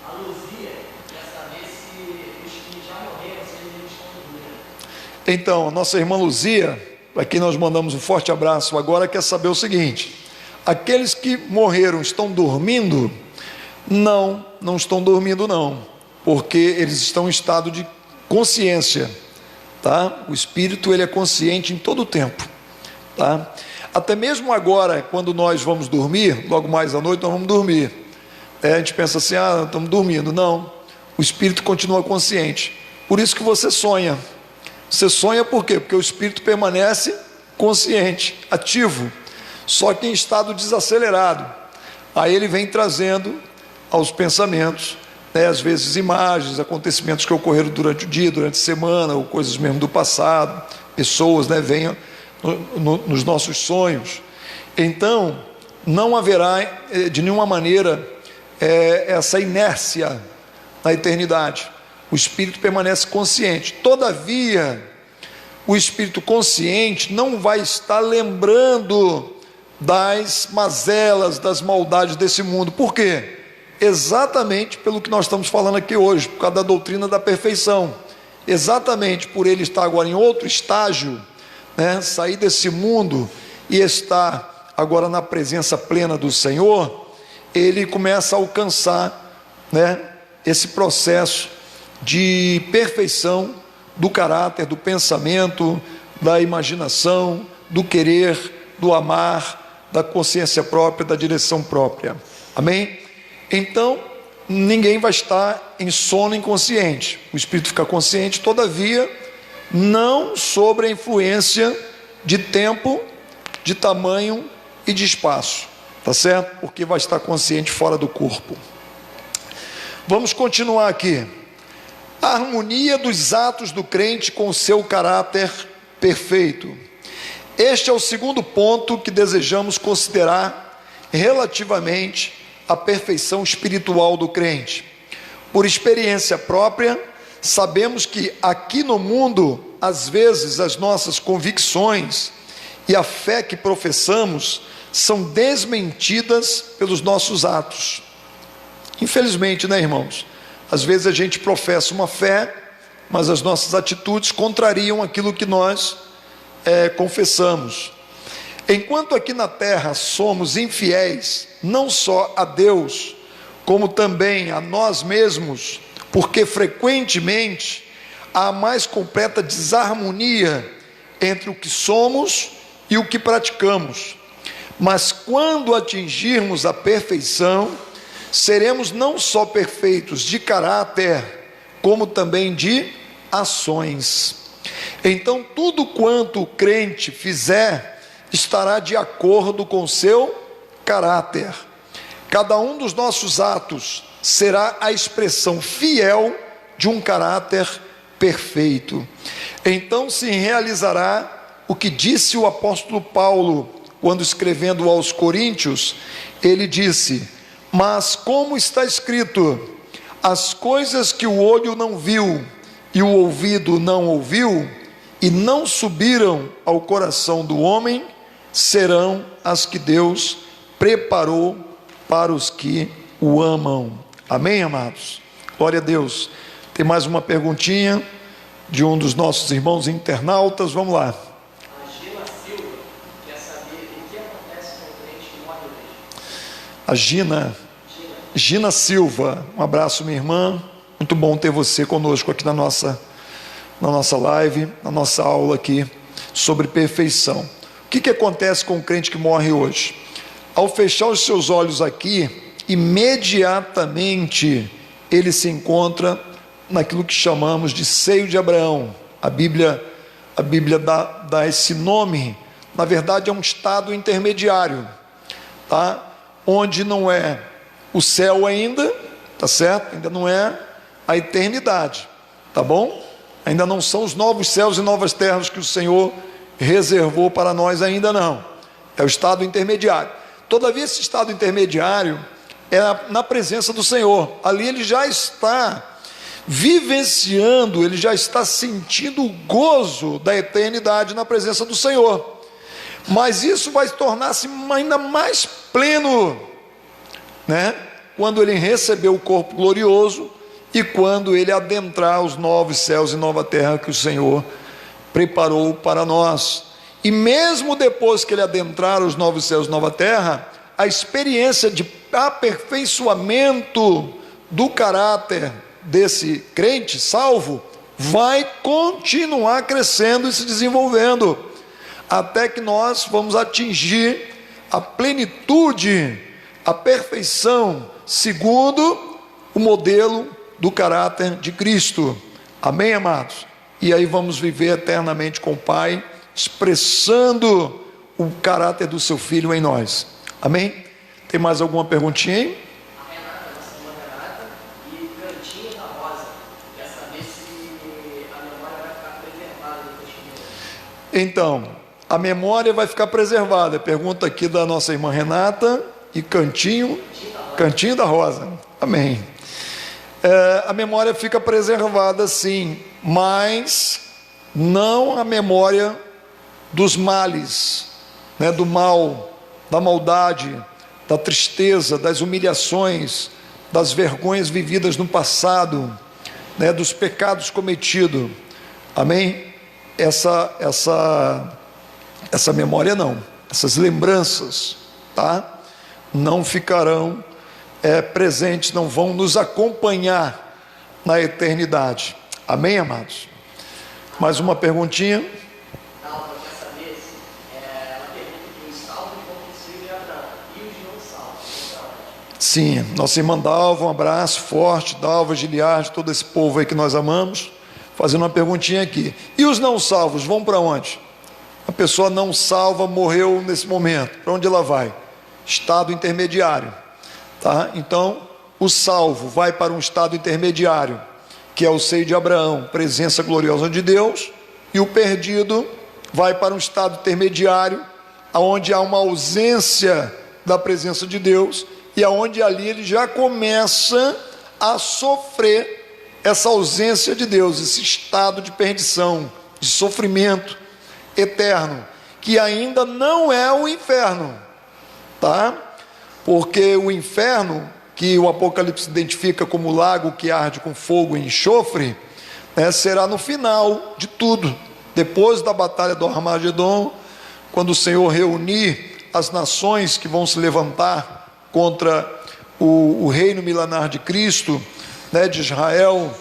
A Luzia quer saber se os que já morreram, se eles estão dormindo. Então, nossa irmã Luzia, para quem nós mandamos um forte abraço agora, quer saber o seguinte: aqueles que morreram estão dormindo? Não estão dormindo não, porque eles estão em estado de consciência, tá? O espírito, ele é consciente em todo o tempo, tá? Até mesmo agora, quando nós vamos dormir, logo mais à noite nós vamos dormir, a gente pensa assim, estamos dormindo. Não, o espírito continua consciente. Por isso que você sonha. Você sonha por quê? Porque o espírito permanece consciente, ativo, só que em estado desacelerado. Aí ele vem trazendo aos pensamentos, às vezes imagens, acontecimentos que ocorreram durante o dia, durante a semana, ou coisas mesmo do passado, pessoas, venham nos nossos sonhos. Então, não haverá de nenhuma maneira essa inércia na eternidade. O espírito permanece consciente. Todavia, o espírito consciente não vai estar lembrando das mazelas, das maldades desse mundo. Por quê? Exatamente pelo que nós estamos falando aqui hoje, por causa da doutrina da perfeição. Exatamente por ele estar agora em outro estágio, sair desse mundo e estar agora na presença plena do Senhor, ele começa a alcançar, esse processo de perfeição do caráter, do pensamento, da imaginação, do querer, do amar, da consciência própria, da direção própria. Amém? Então, ninguém vai estar em sono inconsciente. O espírito fica consciente, todavia, não sobre a influência de tempo, de tamanho e de espaço. Tá certo? Porque vai estar consciente fora do corpo. Vamos continuar aqui. A harmonia dos atos do crente com o seu caráter perfeito. Este é o segundo ponto que desejamos considerar relativamente à perfeição espiritual do crente. Por experiência própria, sabemos que aqui no mundo, às vezes as nossas convicções e a fé que professamos são desmentidas pelos nossos atos. Infelizmente, irmãos? Às vezes a gente professa uma fé, mas as nossas atitudes contrariam aquilo que nós confessamos. Enquanto aqui na terra somos infiéis, não só a Deus, como também a nós mesmos, porque frequentemente há a mais completa desarmonia entre o que somos e o que praticamos. Mas quando atingirmos a perfeição, seremos não só perfeitos de caráter, como também de ações. Então, tudo quanto o crente fizer, estará de acordo com seu caráter. Cada um dos nossos atos será a expressão fiel de um caráter perfeito. Então se realizará o que disse o apóstolo Paulo, quando escrevendo aos Coríntios, ele disse: mas como está escrito, as coisas que o olho não viu e o ouvido não ouviu e não subiram ao coração do homem, serão as que Deus preparou para os que o amam. Amém, amados? Glória a Deus. Tem mais uma perguntinha de um dos nossos irmãos internautas. Vamos lá. A Gina Silva quer saber o que acontece com o crente que morre hoje. A Gina Silva, um abraço, minha irmã. Muito bom ter você conosco aqui na nossa live, na nossa aula aqui sobre perfeição. O que acontece com o crente que morre hoje? Ao fechar os seus olhos aqui, imediatamente ele se encontra naquilo que chamamos de seio de Abraão. A Bíblia dá esse nome. Na verdade é um estado intermediário, tá? Onde não é o céu ainda, tá certo? Ainda não é a eternidade, tá bom? Ainda não são os novos céus e novas terras que o Senhor reservou para nós, ainda não. É o estado intermediário. Todavia esse estado intermediário é na presença do Senhor. Ali ele já está vivenciando, ele já está sentindo o gozo da eternidade na presença do Senhor. Mas isso vai tornar-se ainda mais pleno, quando ele receber o corpo glorioso e quando ele adentrar os novos céus e nova terra que o Senhor preparou para nós. E mesmo depois que ele adentrar os novos céus e nova terra, a experiência de aperfeiçoamento do caráter desse crente salvo vai continuar crescendo e se desenvolvendo, até que nós vamos atingir a plenitude, a perfeição, segundo o modelo do caráter de Cristo. Amém, amados? E aí vamos viver eternamente com o Pai, expressando o caráter do seu Filho em nós. Amém? Tem mais alguma perguntinha aí? A Renata, nossa irmã Renata, e Cantinho da Rosa, quer saber se a memória vai ficar preservada depois que... Então, a memória vai ficar preservada. Pergunta aqui da nossa irmã Renata e Cantinho da Rosa. Amém. A memória fica preservada, sim, mas não a memória dos males, né, do mal, da maldade, da tristeza, das humilhações, das vergonhas vividas no passado, né, dos pecados cometidos. Amém? Essa memória não, essas lembranças, tá? Não ficarão presentes, não vão nos acompanhar na eternidade. Amém, amados? Mais uma perguntinha? Ela quer saber se ela pergunta que os salvos vão conseguir Abraão e os não salvos. Sim, nossa irmã Dalva, um abraço forte, Dalva, Giliard, todo esse povo aí que nós amamos, fazendo uma perguntinha aqui. E os não salvos vão para onde? A pessoa não salva morreu nesse momento, para onde ela vai? Estado intermediário, tá? Então, o salvo vai para um estado intermediário, que é o seio de Abraão, presença gloriosa de Deus, e o perdido vai para um estado intermediário, onde há uma ausência da presença de Deus, e aonde ali ele já começa a sofrer essa ausência de Deus, esse estado de perdição, de sofrimento eterno, que ainda não é o inferno, tá? Porque o inferno, que o Apocalipse identifica como lago que arde com fogo e enxofre, será no final de tudo, depois da batalha do Armagedon, quando o Senhor reunir as nações que vão se levantar contra o reino milenar de Cristo, de Israel,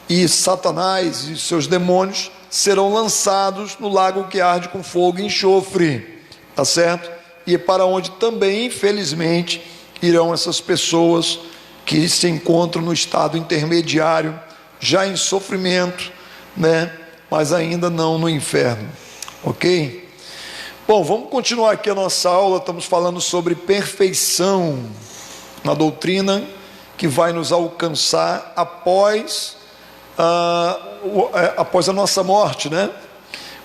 e Satanás e seus demônios serão lançados no lago que arde com fogo e enxofre, tá certo? E para onde também, infelizmente, irão essas pessoas que se encontram no estado intermediário, já em sofrimento, mas ainda não no inferno, ok? Bom, vamos continuar aqui a nossa aula. Estamos falando sobre perfeição na doutrina que vai nos alcançar após a nossa morte,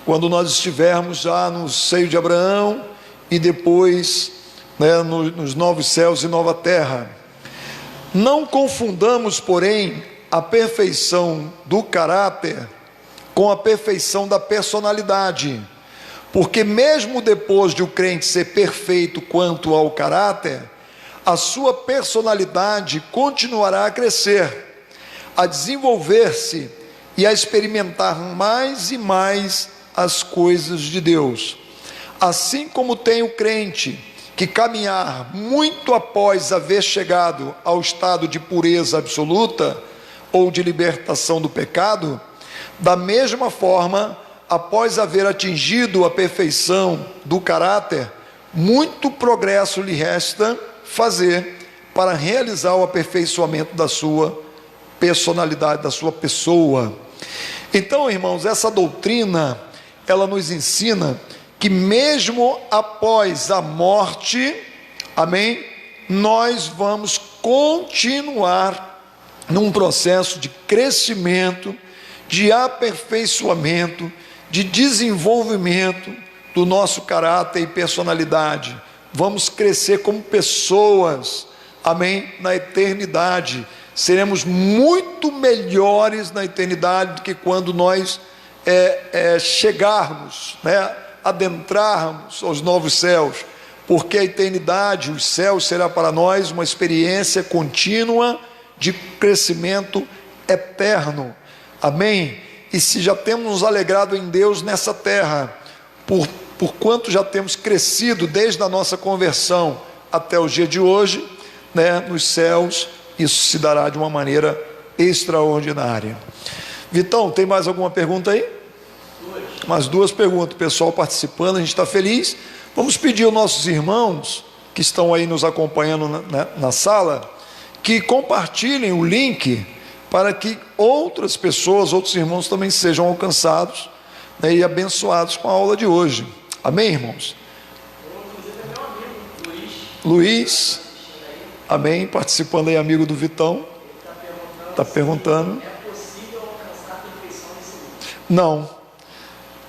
quando nós estivermos já no seio de Abraão e depois nos novos céus e nova terra. Não confundamos, porém, a perfeição do caráter com a perfeição da personalidade, porque mesmo depois de o crente ser perfeito quanto ao caráter, a sua personalidade continuará a crescer, a desenvolver-se e a experimentar mais e mais as coisas de Deus. Assim como tem o crente que caminhar muito após haver chegado ao estado de pureza absoluta ou de libertação do pecado, da mesma forma, após haver atingido a perfeição do caráter, muito progresso lhe resta fazer para realizar o aperfeiçoamento da sua personalidade, da sua pessoa. Então, irmãos, essa doutrina, ela nos ensina que mesmo após a morte, amém, nós vamos continuar num processo de crescimento, de aperfeiçoamento, de desenvolvimento do nosso caráter e personalidade. Vamos crescer como pessoas, amém, na eternidade. Seremos muito melhores na eternidade do que quando nós chegarmos, adentrarmos aos novos céus, porque a eternidade, os céus, será para nós uma experiência contínua de crescimento eterno, amém? E se já temos nos alegrado em Deus nessa terra, por quanto já temos crescido desde a nossa conversão até o dia de hoje, nos céus, isso se dará de uma maneira extraordinária. Vitão, tem mais alguma pergunta aí? Mais duas perguntas, o pessoal participando, a gente está feliz. Vamos pedir aos nossos irmãos que estão aí nos acompanhando na sala, que compartilhem o link para que outras pessoas, outros irmãos também sejam alcançados, né, e abençoados com a aula de hoje. Amém, irmãos? Luiz, amém, participando aí, amigo do Vitão, está perguntando. É possível alcançar a perfeição nesse mundo? Não.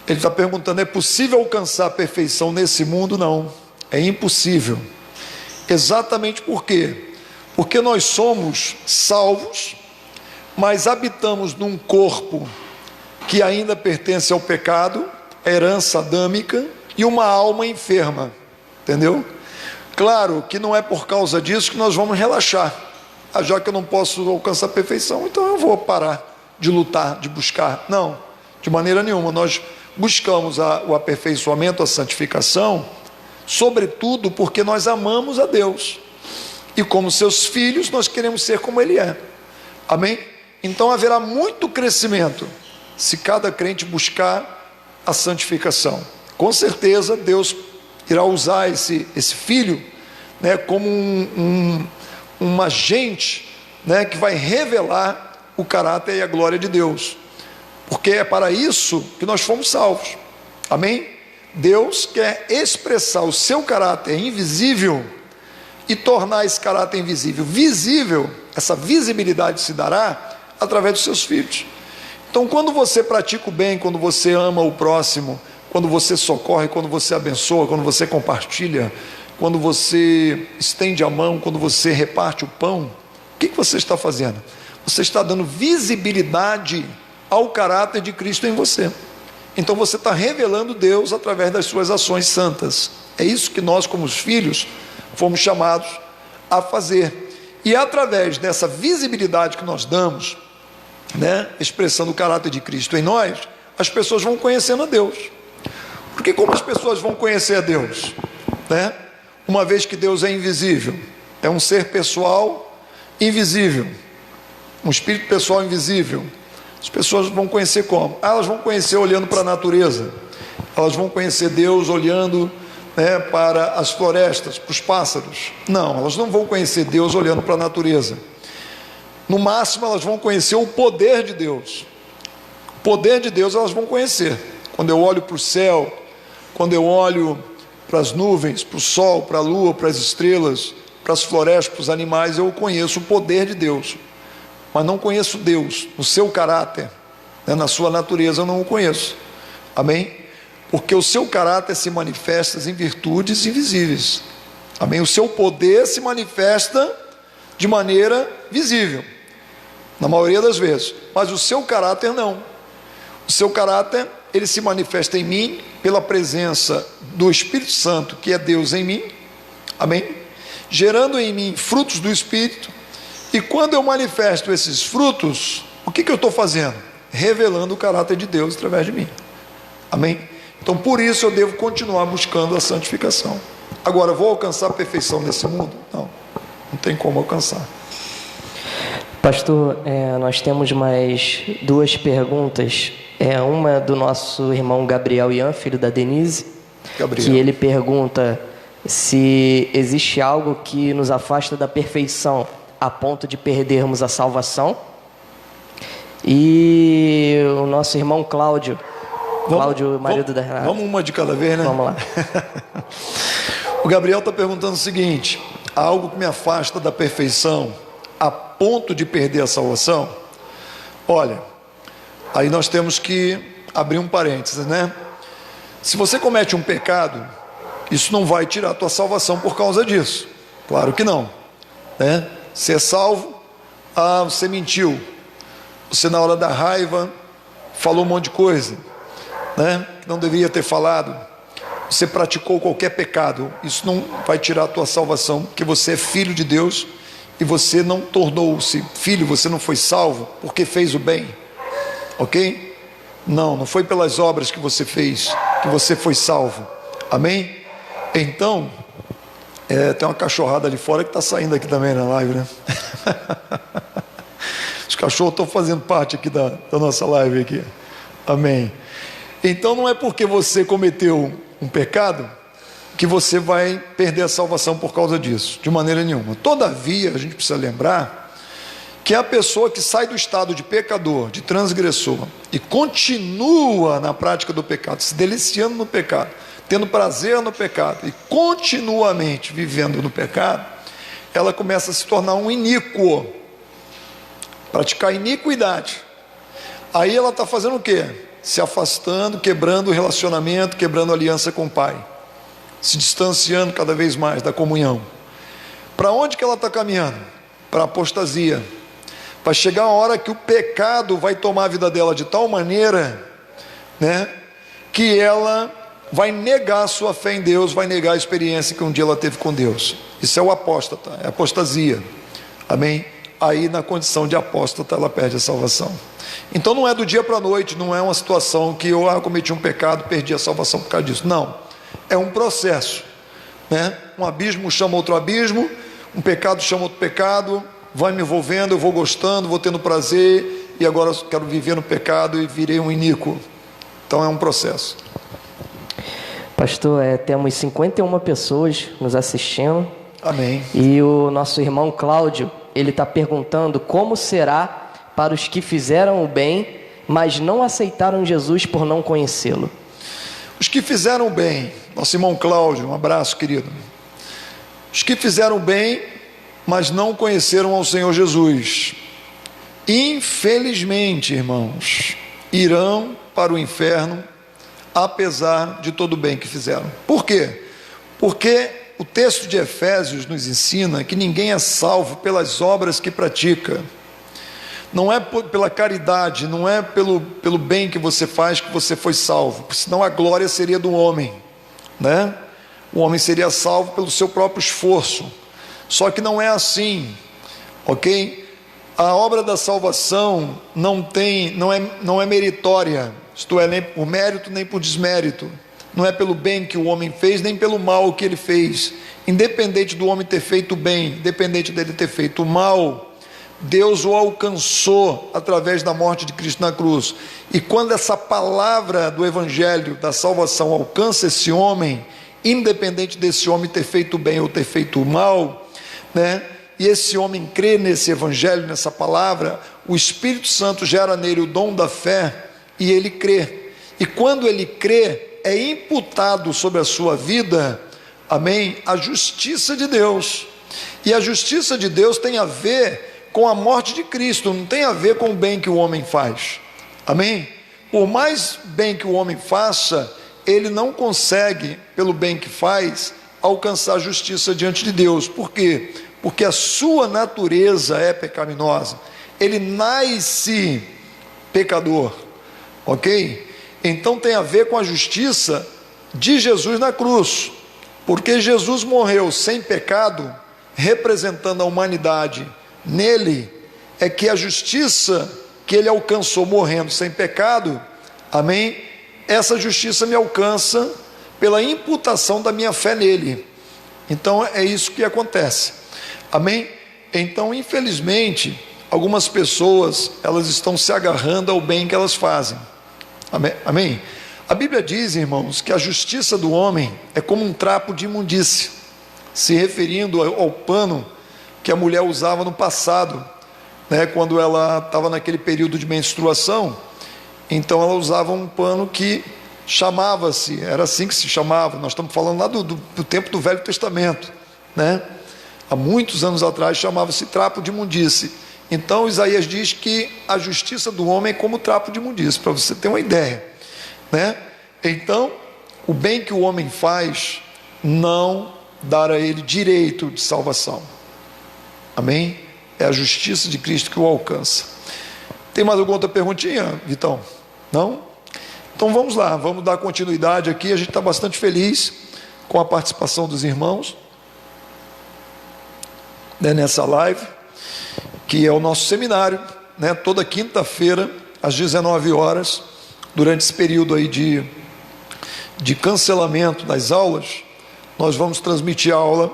Ele está perguntando, é possível alcançar a perfeição nesse mundo? Não, é impossível. Exatamente por quê? Porque nós somos salvos, mas habitamos num corpo que ainda pertence ao pecado, herança adâmica, e uma alma enferma, entendeu? Claro que não é por causa disso que nós vamos relaxar. Já que eu não posso alcançar a perfeição, então eu vou parar de lutar, de buscar. Não, de maneira nenhuma. Nós buscamos o aperfeiçoamento, a santificação, sobretudo porque nós amamos a Deus. E como seus filhos, nós queremos ser como Ele é. Amém? Então haverá muito crescimento se cada crente buscar a santificação. Com certeza Deus irá usar esse filho, né, como um agente, né, que vai revelar o caráter e a glória de Deus, porque é para isso que nós fomos salvos. Amém? Deus quer expressar o seu caráter invisível e tornar esse caráter invisível visível. Essa visibilidade se dará através dos seus filhos. Então, quando você pratica o bem, quando você ama o próximo, quando você socorre, quando você abençoa, quando você compartilha, quando você estende a mão, quando você reparte o pão, o que você está fazendo? Você está dando visibilidade ao caráter de Cristo em você. Então você está revelando Deus através das suas ações santas. É isso que nós, como os filhos, fomos chamados a fazer. E através dessa visibilidade que nós damos, né, expressando o caráter de Cristo em nós, as pessoas vão conhecendo a Deus. Porque como as pessoas vão conhecer a Deus, né? Uma vez que Deus é invisível, é um ser pessoal invisível, um espírito pessoal invisível. As pessoas vão conhecer como? Elas vão conhecer olhando para a natureza, elas vão conhecer Deus olhando, né, para as florestas, para os pássaros. Não, elas não vão conhecer Deus olhando para a natureza. No máximo elas vão conhecer o poder de Deus. O poder de Deus elas vão conhecer. Quando eu olho para o céu, quando eu olho para as nuvens, para o sol, para a lua, para as estrelas, para as florestas, para os animais, eu conheço o poder de Deus. Mas não conheço Deus no seu caráter, né, na sua natureza, eu não o conheço. Amém? Porque o seu caráter se manifesta em virtudes invisíveis. Amém? O seu poder se manifesta de maneira visível, na maioria das vezes, mas o seu caráter não. O seu caráter, ele se manifesta em mim pela presença do Espírito Santo, que é Deus em mim. Amém? Gerando em mim frutos do Espírito. E quando eu manifesto esses frutos, o que eu estou fazendo? Revelando o caráter de Deus através de mim. Amém? Então por isso eu devo continuar buscando a santificação. Agora, vou alcançar a perfeição nesse mundo? Não, não tem como alcançar. Pastor, nós temos mais duas perguntas. Uma do nosso irmão Gabriel Ian, filho da Denise, Gabriel, que ele pergunta se existe algo que nos afasta da perfeição a ponto de perdermos a salvação. E o nosso irmão Cláudio, marido da Renata. Vamos uma de cada vez, né? Vamos lá. O Gabriel está perguntando o seguinte: há algo que me afasta da perfeição a ponto de perder a salvação? Olha, aí nós temos que abrir um parênteses, né? Se você comete um pecado, isso não vai tirar a tua salvação por causa disso. Claro que não, né? Você é salvo, você mentiu, você na hora da raiva falou um monte de coisa, né, que não deveria ter falado, você praticou qualquer pecado, isso não vai tirar a tua salvação, porque você é filho de Deus, e você não tornou-se filho, você não foi salvo porque fez o bem, ok? Não foi pelas obras que você fez que você foi salvo. Amém? Então, tem uma cachorrada ali fora que está saindo aqui também na live, né? Os cachorros estão fazendo parte aqui da nossa live aqui. Amém. Então não é porque você cometeu um pecado que você vai perder a salvação por causa disso, de maneira nenhuma. Todavia, a gente precisa lembrar que a pessoa que sai do estado de pecador, de transgressor, e continua na prática do pecado, se deliciando no pecado, tendo prazer no pecado, e continuamente vivendo no pecado, ela começa a se tornar um iníquo, praticar iniquidade. Aí ela está fazendo o quê? Se afastando, quebrando o relacionamento, quebrando a aliança com o Pai, se distanciando cada vez mais da comunhão. Para onde que ela está caminhando? Para a apostasia. Vai chegar a hora que o pecado vai tomar a vida dela de tal maneira, né, que ela vai negar a sua fé em Deus, vai negar a experiência que um dia ela teve com Deus. Isso é o apóstata, é apostasia. Amém? Aí na condição de apóstata ela perde a salvação. Então não é do dia para a noite, não é uma situação que eu cometi um pecado, perdi a salvação por causa disso. Não, é um processo, né? Um abismo chama outro abismo, um pecado chama outro pecado, vai me envolvendo, eu vou gostando, vou tendo prazer, e agora eu quero viver no pecado e virei um iníquo. Então é um processo. Pastor, temos 51 pessoas nos assistindo. Amém. E o nosso irmão Cláudio, ele está perguntando como será para os que fizeram o bem, mas não aceitaram Jesus por não conhecê-lo. Os que fizeram bem, nosso irmão Cláudio, um abraço, querido. Os que fizeram bem, mas não conheceram ao Senhor Jesus, infelizmente, irmãos, irão para o inferno, apesar de todo o bem que fizeram. Por quê? Porque o texto de Efésios nos ensina que ninguém é salvo pelas obras que pratica. Não é pela caridade, não é pelo bem que você faz que você foi salvo, porque senão a glória seria do homem, né? O homem seria salvo pelo seu próprio esforço. Só que não é assim, ok? A obra da salvação não é meritória, isto é, nem por mérito nem por desmérito. Não é pelo bem que o homem fez, nem pelo mal que ele fez. Independente do homem ter feito o bem, independente dele ter feito o mal, Deus o alcançou através da morte de Cristo na cruz. E quando essa palavra do Evangelho da salvação alcança esse homem, independente desse homem ter feito o bem ou ter feito o mal, né? E esse homem crê nesse Evangelho, nessa palavra, o Espírito Santo gera nele o dom da fé e ele crê. E quando ele crê, é imputado sobre a sua vida, amém, a justiça de Deus. E a justiça de Deus tem a ver com a morte de Cristo, não tem a ver com o bem que o homem faz, amém? Por mais bem que o homem faça, ele não consegue, pelo bem que faz, alcançar a justiça diante de Deus. Por quê? Porque a sua natureza é pecaminosa, ele nasce pecador, ok? Então tem a ver com a justiça de Jesus na cruz, porque Jesus morreu sem pecado, representando a humanidade. Nele é que a justiça que ele alcançou morrendo sem pecado, amém? Essa justiça me alcança pela imputação da minha fé nele. Então é isso que acontece, amém? Então, infelizmente, algumas pessoas, elas estão se agarrando ao bem que elas fazem, amém? A Bíblia diz, irmãos, que a justiça do homem é como um trapo de imundície, se referindo ao pano que a mulher usava no passado, né, quando ela estava naquele período de menstruação. Então ela usava um pano que chamava-se, era assim que se chamava, nós estamos falando lá do tempo do Velho Testamento, né? Há muitos anos atrás chamava-se trapo de imundície. Então Isaías diz que a justiça do homem é como trapo de imundície, para você ter uma ideia, né? Então o bem que o homem faz não dá a ele direito de salvação, amém? É a justiça de Cristo que o alcança. Tem mais alguma outra perguntinha, Vitão? Não? Então vamos lá, vamos dar continuidade aqui. A gente está bastante feliz com a participação dos irmãos, né, nessa live, que é o nosso seminário, né, toda quinta-feira, às 19 horas, durante esse período aí de cancelamento das aulas, nós vamos transmitir a aula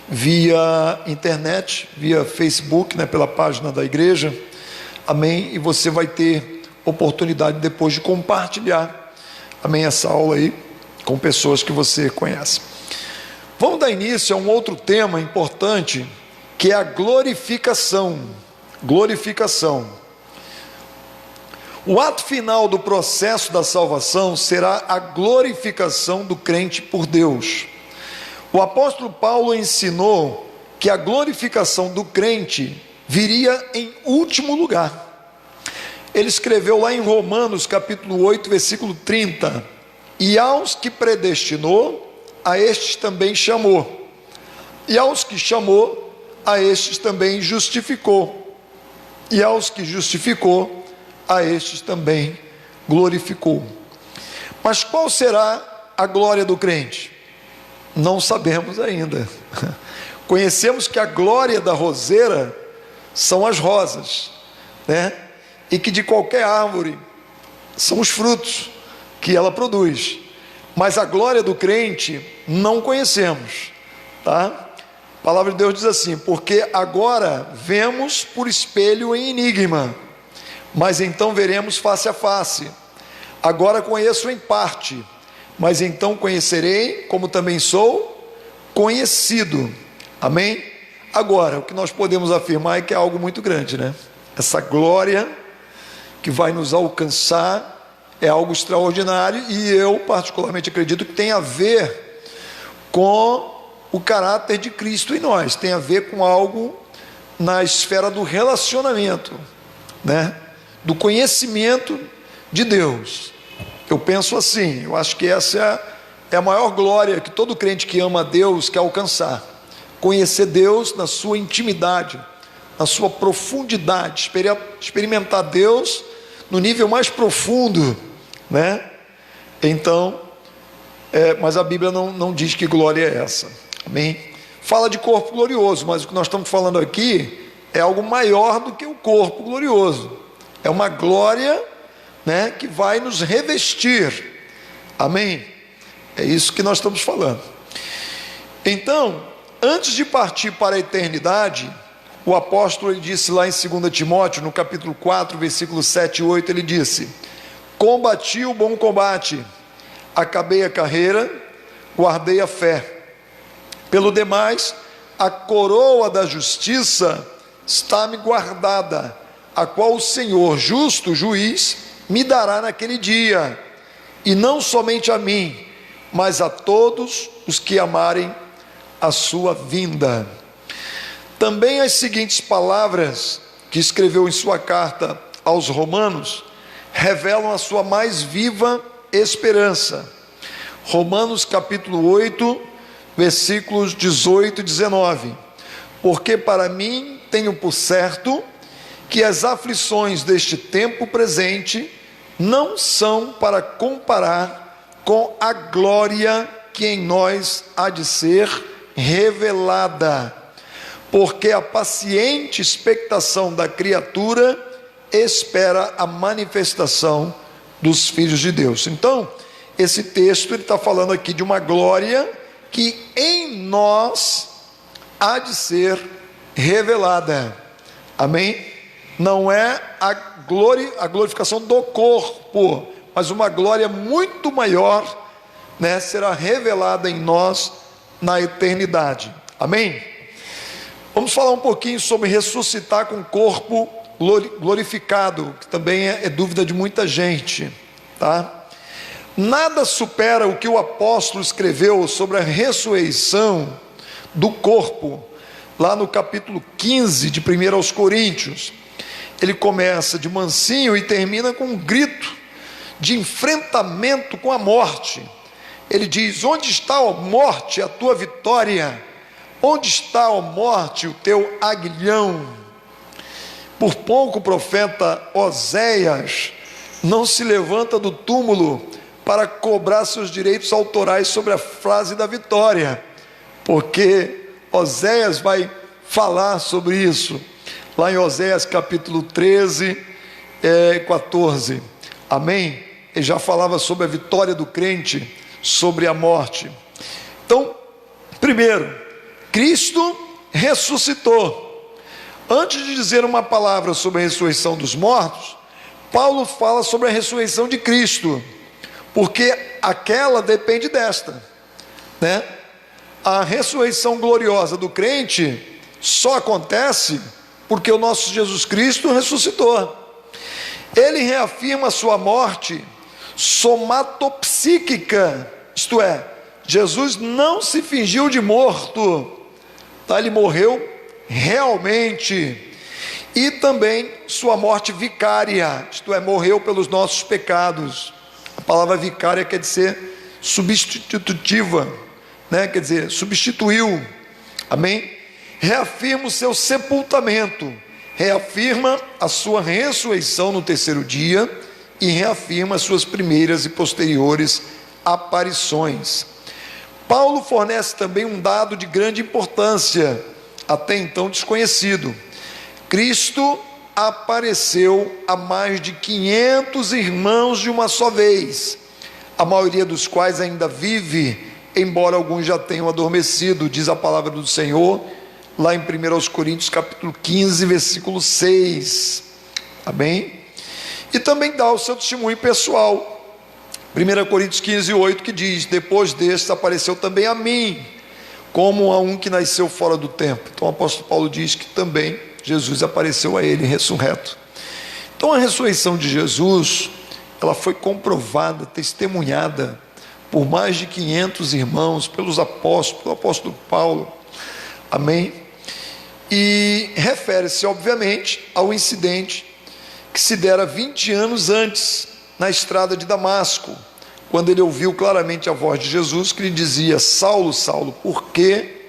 via internet, via Facebook, né, pela página da igreja, amém? E você vai ter oportunidade depois de compartilhar, amém, essa aula aí com pessoas que você conhece. Vamos dar início a um outro tema importante, que é a glorificação. Glorificação. O ato final do processo da salvação será a glorificação do crente por Deus. O apóstolo Paulo ensinou que a glorificação do crente viria em último lugar. Ele escreveu lá em Romanos capítulo 8, versículo 30: e aos que predestinou, a estes também chamou, e aos que chamou, a estes também justificou, e aos que justificou, a estes também glorificou. Mas qual será a glória do crente? Não sabemos ainda. Conhecemos que a glória da roseira são as rosas, né? E que de qualquer árvore são os frutos que ela produz. Mas a glória do crente não conhecemos, tá? A palavra de Deus diz assim: porque agora vemos por espelho em enigma, mas então veremos face a face. Agora conheço em parte, mas então conhecerei como também sou conhecido. Amém? Agora, o que nós podemos afirmar é que é algo muito grande, né? Essa glória que vai nos alcançar é algo extraordinário, e eu particularmente acredito que tem a ver com o caráter de Cristo em nós, tem a ver com algo na esfera do relacionamento, né? Do conhecimento de Deus. Eu penso assim, eu acho que essa é a maior glória que todo crente que ama a Deus quer alcançar: conhecer Deus na sua intimidade, na sua profundidade, experimentar Deus no nível mais profundo, né? Então, mas a Bíblia não diz que glória é essa, amém? Fala de corpo glorioso, mas o que nós estamos falando aqui é algo maior do que o corpo glorioso. É uma glória, né, que vai nos revestir, amém? É isso que nós estamos falando. Então, antes de partir para a eternidade, o apóstolo, ele disse lá em 2 Timóteo, no capítulo 4, versículos 7 e 8, ele disse: combati o bom combate, acabei a carreira, guardei a fé. Pelo demais, a coroa da justiça está-me guardada, a qual o Senhor, justo juiz, me dará naquele dia, e não somente a mim, mas a todos os que amarem a sua vinda. Também as seguintes palavras que escreveu em sua carta aos Romanos revelam a sua mais viva esperança. Romanos capítulo 8, versículos 18 e 19: porque para mim tenho por certo que as aflições deste tempo presente não são para comparar com a glória que em nós há de ser revelada, porque a paciente expectação da criatura espera a manifestação dos filhos de Deus. Então, esse texto ele está falando aqui de uma glória que em nós há de ser revelada, amém? Não é a glorificação do corpo, mas uma glória muito maior, né, será revelada em nós na eternidade, amém? Vamos falar um pouquinho sobre ressuscitar com o corpo glorificado, que também é dúvida de muita gente, tá? Nada supera o que o apóstolo escreveu sobre a ressurreição do corpo, lá no capítulo 15 de 1 aos Coríntios. Ele começa de mansinho e termina com um grito de enfrentamento com a morte. Ele diz: onde está, ó morte, a tua vitória? Onde está, ó morte, o teu aguilhão? Por pouco o profeta Oséias não se levanta do túmulo para cobrar seus direitos autorais sobre a frase da vitória, porque Oséias vai falar sobre isso, lá em Oséias capítulo 13, 14, amém? Ele já falava sobre a vitória do crente sobre a morte. Então, primeiro, Cristo ressuscitou. Antes de dizer uma palavra sobre a ressurreição dos mortos, Paulo fala sobre a ressurreição de Cristo, porque aquela depende desta, né? A ressurreição gloriosa do crente só acontece porque o nosso Jesus Cristo ressuscitou. Ele reafirma a sua morte somatopsíquica, isto é, Jesus não se fingiu de morto, tá? Ele morreu realmente. E também sua morte vicária, isto é, morreu pelos nossos pecados. A palavra vicária quer dizer substitutiva, né? Quer dizer, substituiu. Amém? Reafirma o seu sepultamento, reafirma a sua ressurreição no terceiro dia e reafirma as suas primeiras e posteriores aparições. Paulo fornece também um dado de grande importância, até então desconhecido. Cristo apareceu a mais de 500 irmãos de uma só vez, a maioria dos quais ainda vive, embora alguns já tenham adormecido, diz a palavra do Senhor, lá em 1 Coríntios capítulo 15, versículo 6, amém? E também dá o seu testemunho pessoal, 1 Coríntios 15, 8, que diz: depois deste apareceu também a mim, como a um que nasceu fora do tempo. Então o apóstolo Paulo diz que também Jesus apareceu a ele ressurreto. Então a ressurreição de Jesus, ela foi comprovada, testemunhada por mais de 500 irmãos, pelos apóstolos, pelo apóstolo Paulo, amém? E refere-se obviamente ao incidente que se dera 20 anos antes, na estrada de Damasco, quando ele ouviu claramente a voz de Jesus que lhe dizia: Saulo, Saulo, por que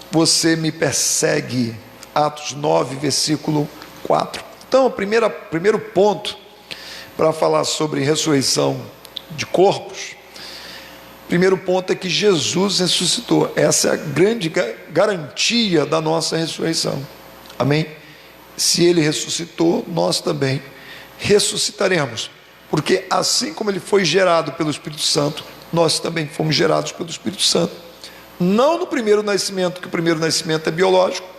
você me persegue? Atos 9, versículo 4. Então, o primeiro ponto para falar sobre ressurreição de corpos, primeiro ponto é que Jesus ressuscitou. Essa é a grande garantia da nossa ressurreição, amém? Se ele ressuscitou, nós também ressuscitaremos, porque assim como ele foi gerado pelo Espírito Santo, nós também fomos gerados pelo Espírito Santo, não no primeiro nascimento, que o primeiro nascimento é biológico,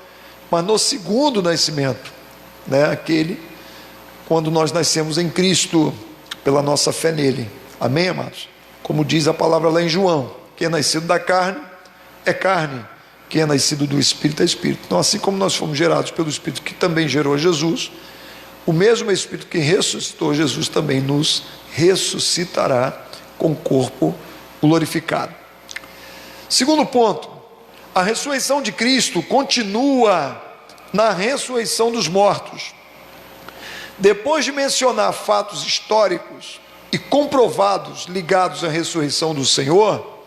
mas no segundo nascimento, né? Aquele quando nós nascemos em Cristo, pela nossa fé nele, amém, amados? Como diz a palavra lá em João: quem é nascido da carne é carne, quem é nascido do Espírito é Espírito. Então, assim como nós fomos gerados pelo Espírito que também gerou Jesus, o mesmo Espírito que ressuscitou Jesus também nos ressuscitará com o corpo glorificado. Segundo ponto, a ressurreição de Cristo continua na ressurreição dos mortos. Depois de mencionar fatos históricos e comprovados ligados à ressurreição do Senhor,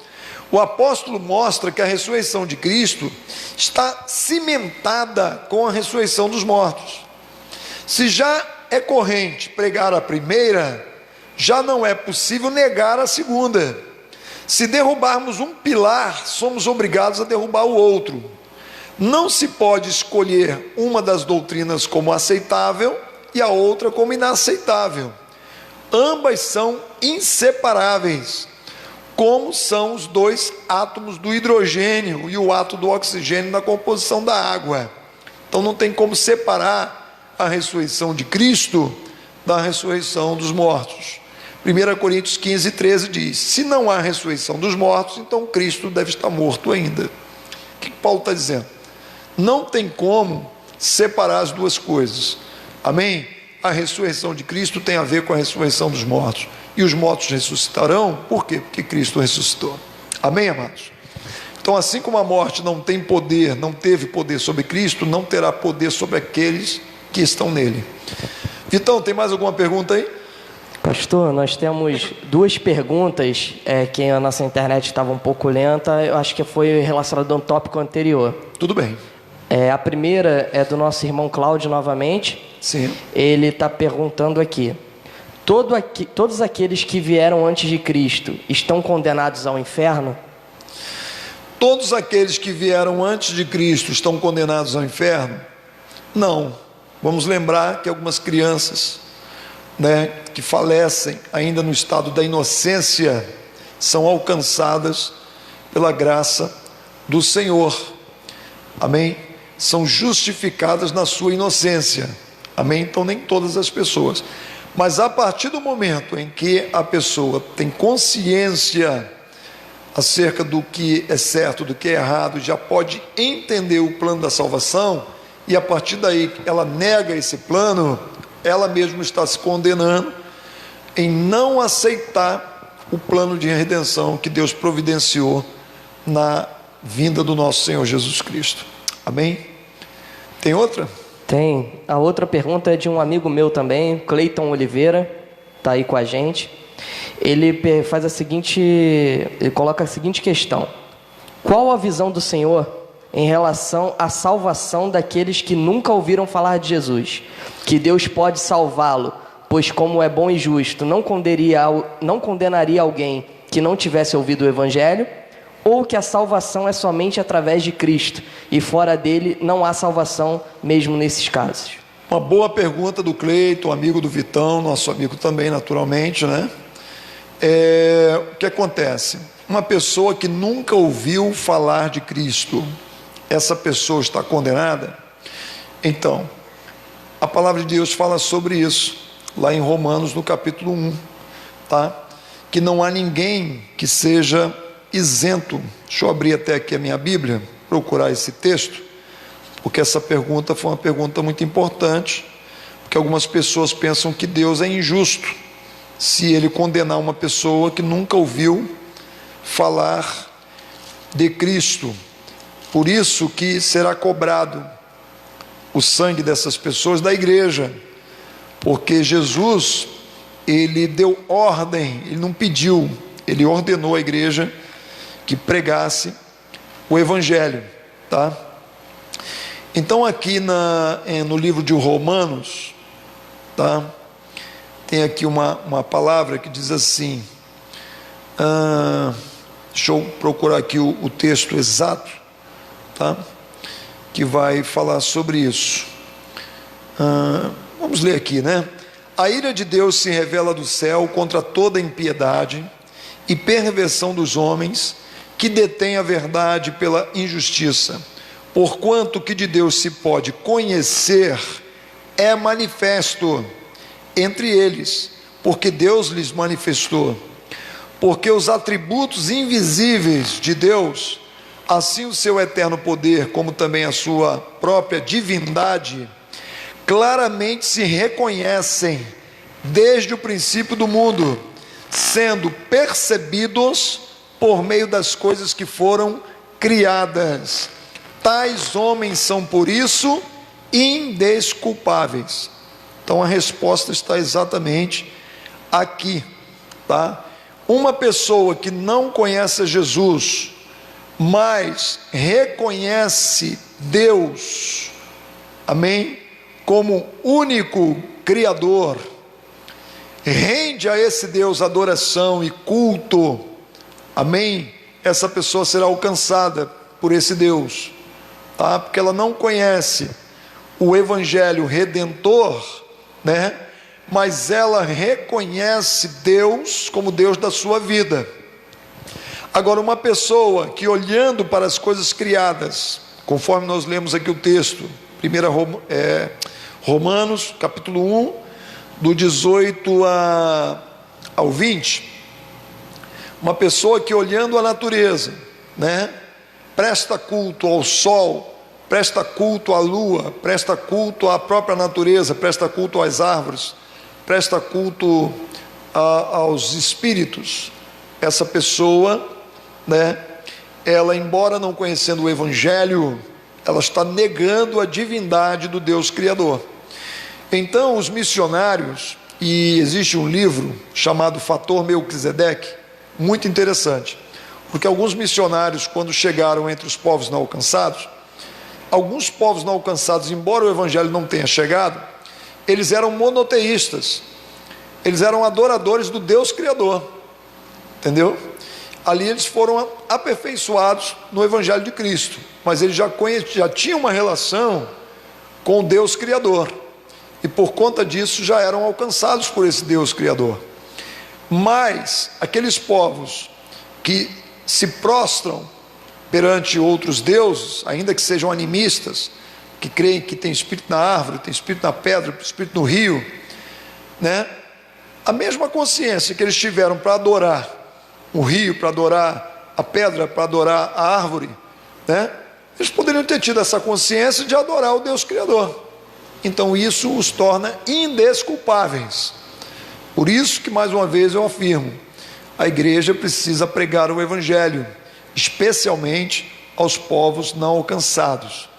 o apóstolo mostra que a ressurreição de Cristo está cimentada com a ressurreição dos mortos. Se já é corrente pregar a primeira, já não é possível negar a segunda. Se derrubarmos um pilar, somos obrigados a derrubar o outro. Não se pode escolher uma das doutrinas como aceitável e a outra como inaceitável. Ambas são inseparáveis, como são os dois átomos do hidrogênio e o átomo do oxigênio na composição da água. Então não tem como separar a ressurreição de Cristo da ressurreição dos mortos. 1 Coríntios 15, 13 diz: se não há ressurreição dos mortos, então Cristo deve estar morto ainda. O que Paulo está dizendo? Não tem como separar as duas coisas, amém? A ressurreição de Cristo tem a ver com a ressurreição dos mortos, e os mortos ressuscitarão, por quê? Porque Cristo ressuscitou, amém, amados? Então, assim como a morte não tem poder, não teve poder sobre Cristo, não terá poder sobre aqueles que estão nele. Vitão, tem mais alguma pergunta aí? Pastor, nós temos duas perguntas, que a nossa internet estava um pouco lenta, eu acho que foi relacionado a um tópico anterior. Tudo bem. A primeira é do nosso irmão Cláudio novamente. Sim. Ele está perguntando aqui: todos aqueles que vieram antes de Cristo estão condenados ao inferno? Todos aqueles que vieram antes de Cristo estão condenados ao inferno? Não. Vamos lembrar que algumas crianças, que falecem ainda no estado da inocência, são alcançadas pela graça do Senhor, amém? são justificadas na sua inocência. Amém? Então nem todas as pessoas. Mas a partir do momento em que a pessoa tem consciência acerca do que é certo, do que é errado, já pode entender o plano da salvação, e a partir daí ela nega esse plano, ela mesma está se condenando em não aceitar o plano de redenção que Deus providenciou na vinda do nosso Senhor Jesus Cristo. Amém? Tem outra? Tem. A outra pergunta é de um amigo meu também, Cleiton Oliveira, está aí com a gente. Ele faz ele coloca a seguinte questão: qual a visão do Senhor em relação à salvação daqueles que nunca ouviram falar de Jesus? Que Deus pode salvá-lo, pois como é bom e justo, não condenaria alguém que não tivesse ouvido o Evangelho? Ou que a salvação é somente através de Cristo e fora dele não há salvação mesmo nesses casos? Uma boa pergunta do Cleiton, amigo do Vitão, nosso amigo também naturalmente, né? O que acontece? Uma pessoa que nunca ouviu falar de Cristo, essa pessoa está condenada? Então, a palavra de Deus fala sobre isso, lá em Romanos, no capítulo 1, tá? Que não há ninguém que seja isento. Deixa eu abrir até aqui a minha Bíblia, procurar esse texto, porque essa pergunta foi uma pergunta muito importante, porque algumas pessoas pensam que Deus é injusto se Ele condenar uma pessoa que nunca ouviu falar de Cristo. Por isso que será cobrado o sangue dessas pessoas da igreja, porque Jesus, Ele deu ordem, Ele não pediu, Ele ordenou à igreja que pregasse o Evangelho, tá? Então aqui no livro de Romanos, tá? Tem aqui uma palavra que diz assim, deixa eu procurar aqui o texto exato, tá? Que vai falar sobre isso. Vamos ler aqui, né? A ira de Deus se revela do céu contra toda impiedade e perversão dos homens que detêm a verdade pela injustiça, porquanto o que de Deus se pode conhecer é manifesto entre eles, porque Deus lhes manifestou. Porque os atributos invisíveis de Deus, assim o seu eterno poder, como também a sua própria divindade, claramente se reconhecem desde o princípio do mundo, sendo percebidos por meio das coisas que foram criadas. Tais homens são, por isso, indesculpáveis. Então a resposta está exatamente aqui, tá? Uma pessoa que não conhece Jesus, mas reconhece Deus, amém? Como único Criador, rende a esse Deus adoração e culto, amém? Essa pessoa será alcançada por esse Deus, tá? Porque ela não conhece o Evangelho Redentor, né? Mas ela reconhece Deus como Deus da sua vida. Agora, uma pessoa que olhando para as coisas criadas, conforme nós lemos aqui o texto, Romanos, capítulo 1, do 18 ao 20, uma pessoa que olhando a natureza, né, presta culto ao sol, presta culto à lua, presta culto à própria natureza, presta culto às árvores, presta culto aos espíritos. Essa pessoa, né, ela, embora não conhecendo o Evangelho, ela está negando a divindade do Deus Criador. Então os missionários, e existe um livro chamado Fator Melquisedeque, muito interessante, porque alguns missionários, quando chegaram entre os povos não alcançados, alguns povos não alcançados, embora o Evangelho não tenha chegado, eles eram monoteístas, eles eram adoradores do Deus Criador, entendeu? Ali eles foram aperfeiçoados no Evangelho de Cristo, mas eles já tinham uma relação com o Deus Criador, e por conta disso já eram alcançados por esse Deus Criador. Mas aqueles povos que se prostram perante outros deuses, ainda que sejam animistas, que creem que tem espírito na árvore, tem espírito na pedra, espírito no rio, né? A mesma consciência que eles tiveram para adorar o rio, para adorar a pedra, para adorar a árvore, né? Eles poderiam ter tido essa consciência de adorar o Deus Criador. Então isso os torna indesculpáveis. Por isso que, mais uma vez, eu afirmo, a igreja precisa pregar o Evangelho, especialmente aos povos não alcançados.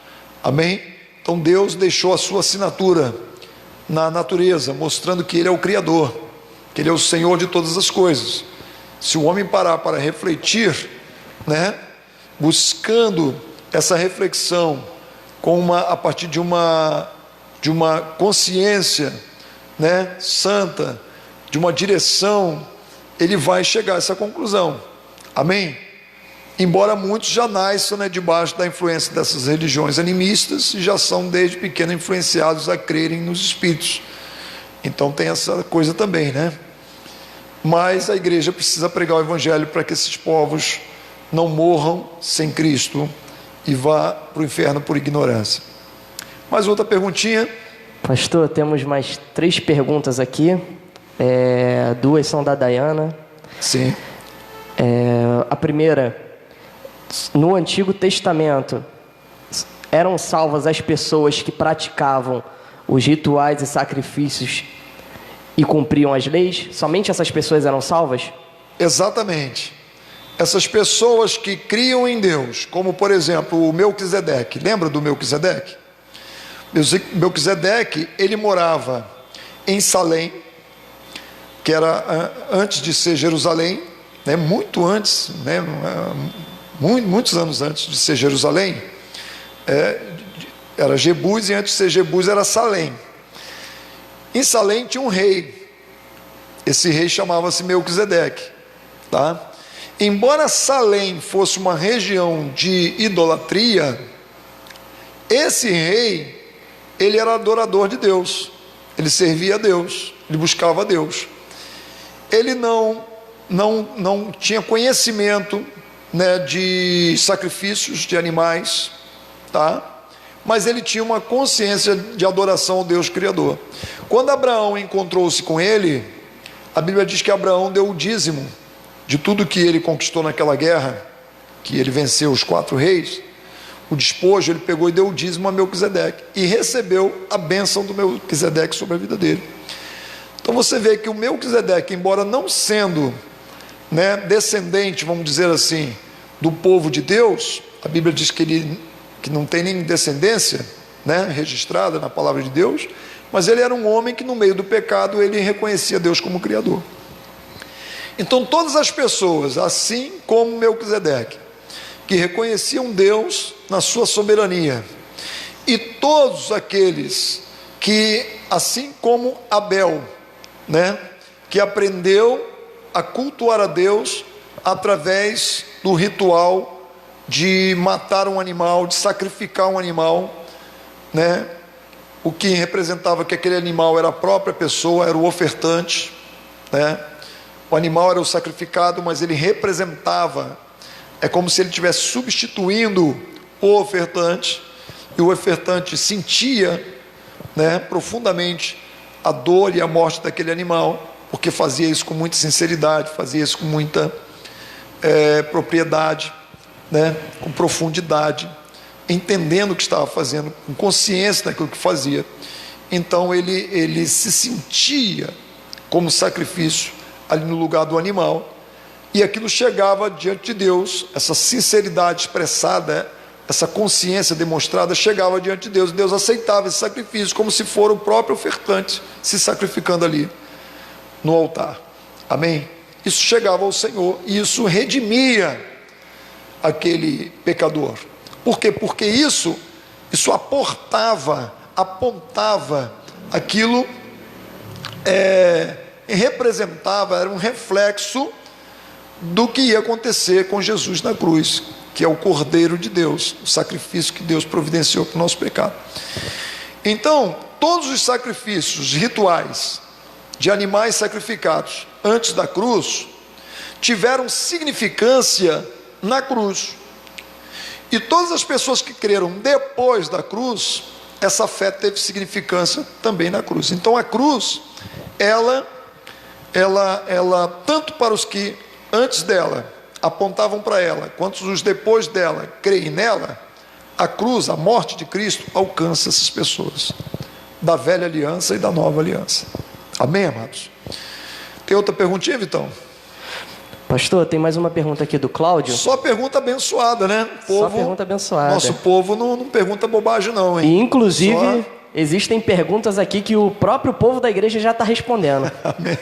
Amém? Então Deus deixou a sua assinatura na natureza, mostrando que Ele é o Criador, que Ele é o Senhor de todas as coisas. Se o homem parar para refletir, né, buscando essa reflexão a partir de uma consciência, né, santa, de uma direção, ele vai chegar a essa conclusão. Amém? Embora muitos já nasçam, né, debaixo da influência dessas religiões animistas e já são desde pequeno influenciados a crerem nos espíritos. Então tem essa coisa também, né? Mas a igreja precisa pregar o Evangelho para que esses povos não morram sem Cristo e vá para o inferno por ignorância. Mais outra perguntinha? Pastor, temos mais 3 perguntas aqui. 2 são da Dayana. Sim. A primeira: no Antigo Testamento eram salvas as pessoas que praticavam os rituais e sacrifícios e cumpriam as leis? Somente essas pessoas eram salvas? Exatamente. Essas pessoas que criam em Deus, como por exemplo o Melquisedeque. Lembra do Melquisedeque? Melquisedeque, ele morava em Salém, que era antes de ser Jerusalém, né, muito antes, né, muitos anos antes de ser Jerusalém, era Jebus, e antes de ser Jebus era Salém. Em Salém tinha um rei, esse rei chamava-se Melquisedeque, tá? Embora Salém fosse uma região de idolatria, esse rei, ele era adorador de Deus, ele servia a Deus, ele buscava a Deus. Ele não tinha conhecimento, né, de sacrifícios de animais, tá? Mas ele tinha uma consciência de adoração ao Deus Criador. Quando Abraão encontrou-se com ele, a Bíblia diz que Abraão deu o dízimo de tudo que ele conquistou naquela guerra, que ele venceu os 4 reis, o despojo, ele pegou e deu o dízimo a Melquisedeque, e recebeu a bênção do Melquisedeque sobre a vida dele. Então você vê que o Melquisedeque, embora não sendo, né, descendente, vamos dizer assim, do povo de Deus, a Bíblia diz que ele não tem nem descendência, né, registrada na palavra de Deus, mas ele era um homem que no meio do pecado ele reconhecia Deus como Criador. Então todas as pessoas, assim como Melquisedeque, que reconheciam Deus na sua soberania, e todos aqueles que, assim como Abel, né, que aprendeu a cultuar a Deus através do ritual de matar um animal, de sacrificar um animal, né, o que representava que aquele animal era a própria pessoa, era o ofertante, né? O animal era o sacrificado, mas ele representava, é como se ele estivesse substituindo o ofertante, e o ofertante sentia, né, profundamente a dor e a morte daquele animal, porque fazia isso com muita sinceridade, fazia isso com muita propriedade, né, com profundidade, entendendo o que estava fazendo, com consciência daquilo que fazia. Então ele se sentia como sacrifício ali no lugar do animal, e aquilo chegava diante de Deus, essa sinceridade expressada, essa consciência demonstrada chegava diante de Deus, e Deus aceitava esse sacrifício como se for o próprio ofertante se sacrificando ali no altar. Amém? Isso chegava ao Senhor, e isso redimia aquele pecador. Por quê? Porque isso apontava aquilo, representava, era um reflexo do que ia acontecer com Jesus na cruz, que é o Cordeiro de Deus, o sacrifício que Deus providenciou para o nosso pecado. Então, todos os sacrifícios rituais de animais sacrificados antes da cruz tiveram significância na cruz. E todas as pessoas que creram depois da cruz, essa fé teve significância também na cruz. Então a cruz, ela tanto para os que antes dela apontavam para ela, quanto os depois dela creem nela, a cruz, a morte de Cristo, alcança essas pessoas, da velha aliança e da nova aliança. Amém, amados? Tem outra perguntinha, Vitão? Pastor, tem mais uma pergunta aqui do Cláudio. Só pergunta abençoada, né? Só pergunta abençoada. Nosso povo não pergunta bobagem não, hein? E inclusive, existem perguntas aqui que o próprio povo da igreja já está respondendo. Amém.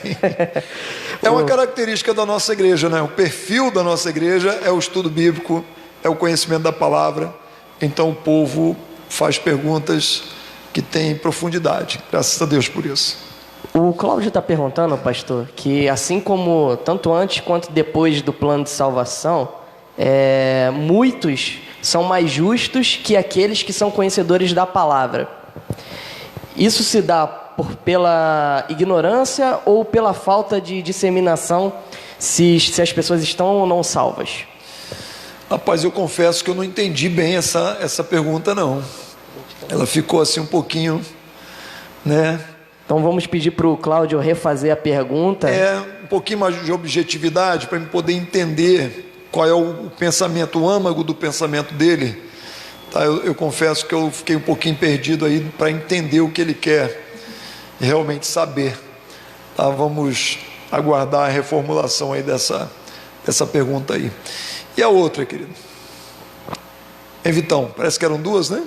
É uma característica da nossa igreja, né? O perfil da nossa igreja é o estudo bíblico, é o conhecimento da palavra. Então o povo faz perguntas que têm profundidade. Graças a Deus por isso. O Cláudio está perguntando, pastor, que assim como tanto antes quanto depois do plano de salvação, muitos são mais justos que aqueles que são conhecedores da palavra. Isso se dá pela ignorância ou pela falta de disseminação, se as pessoas estão ou não salvas? Rapaz, eu confesso que eu não entendi bem essa pergunta, não. Ela ficou assim um pouquinho, né? Então vamos pedir para o Cláudio refazer a pergunta. Um pouquinho mais de objetividade, para eu poder entender qual é o pensamento, o âmago do pensamento dele. Tá? Eu confesso que eu fiquei um pouquinho perdido aí para entender o que ele quer realmente saber. Tá? Vamos aguardar a reformulação aí dessa pergunta aí. E a outra, querido? Vitão, parece que eram duas, né?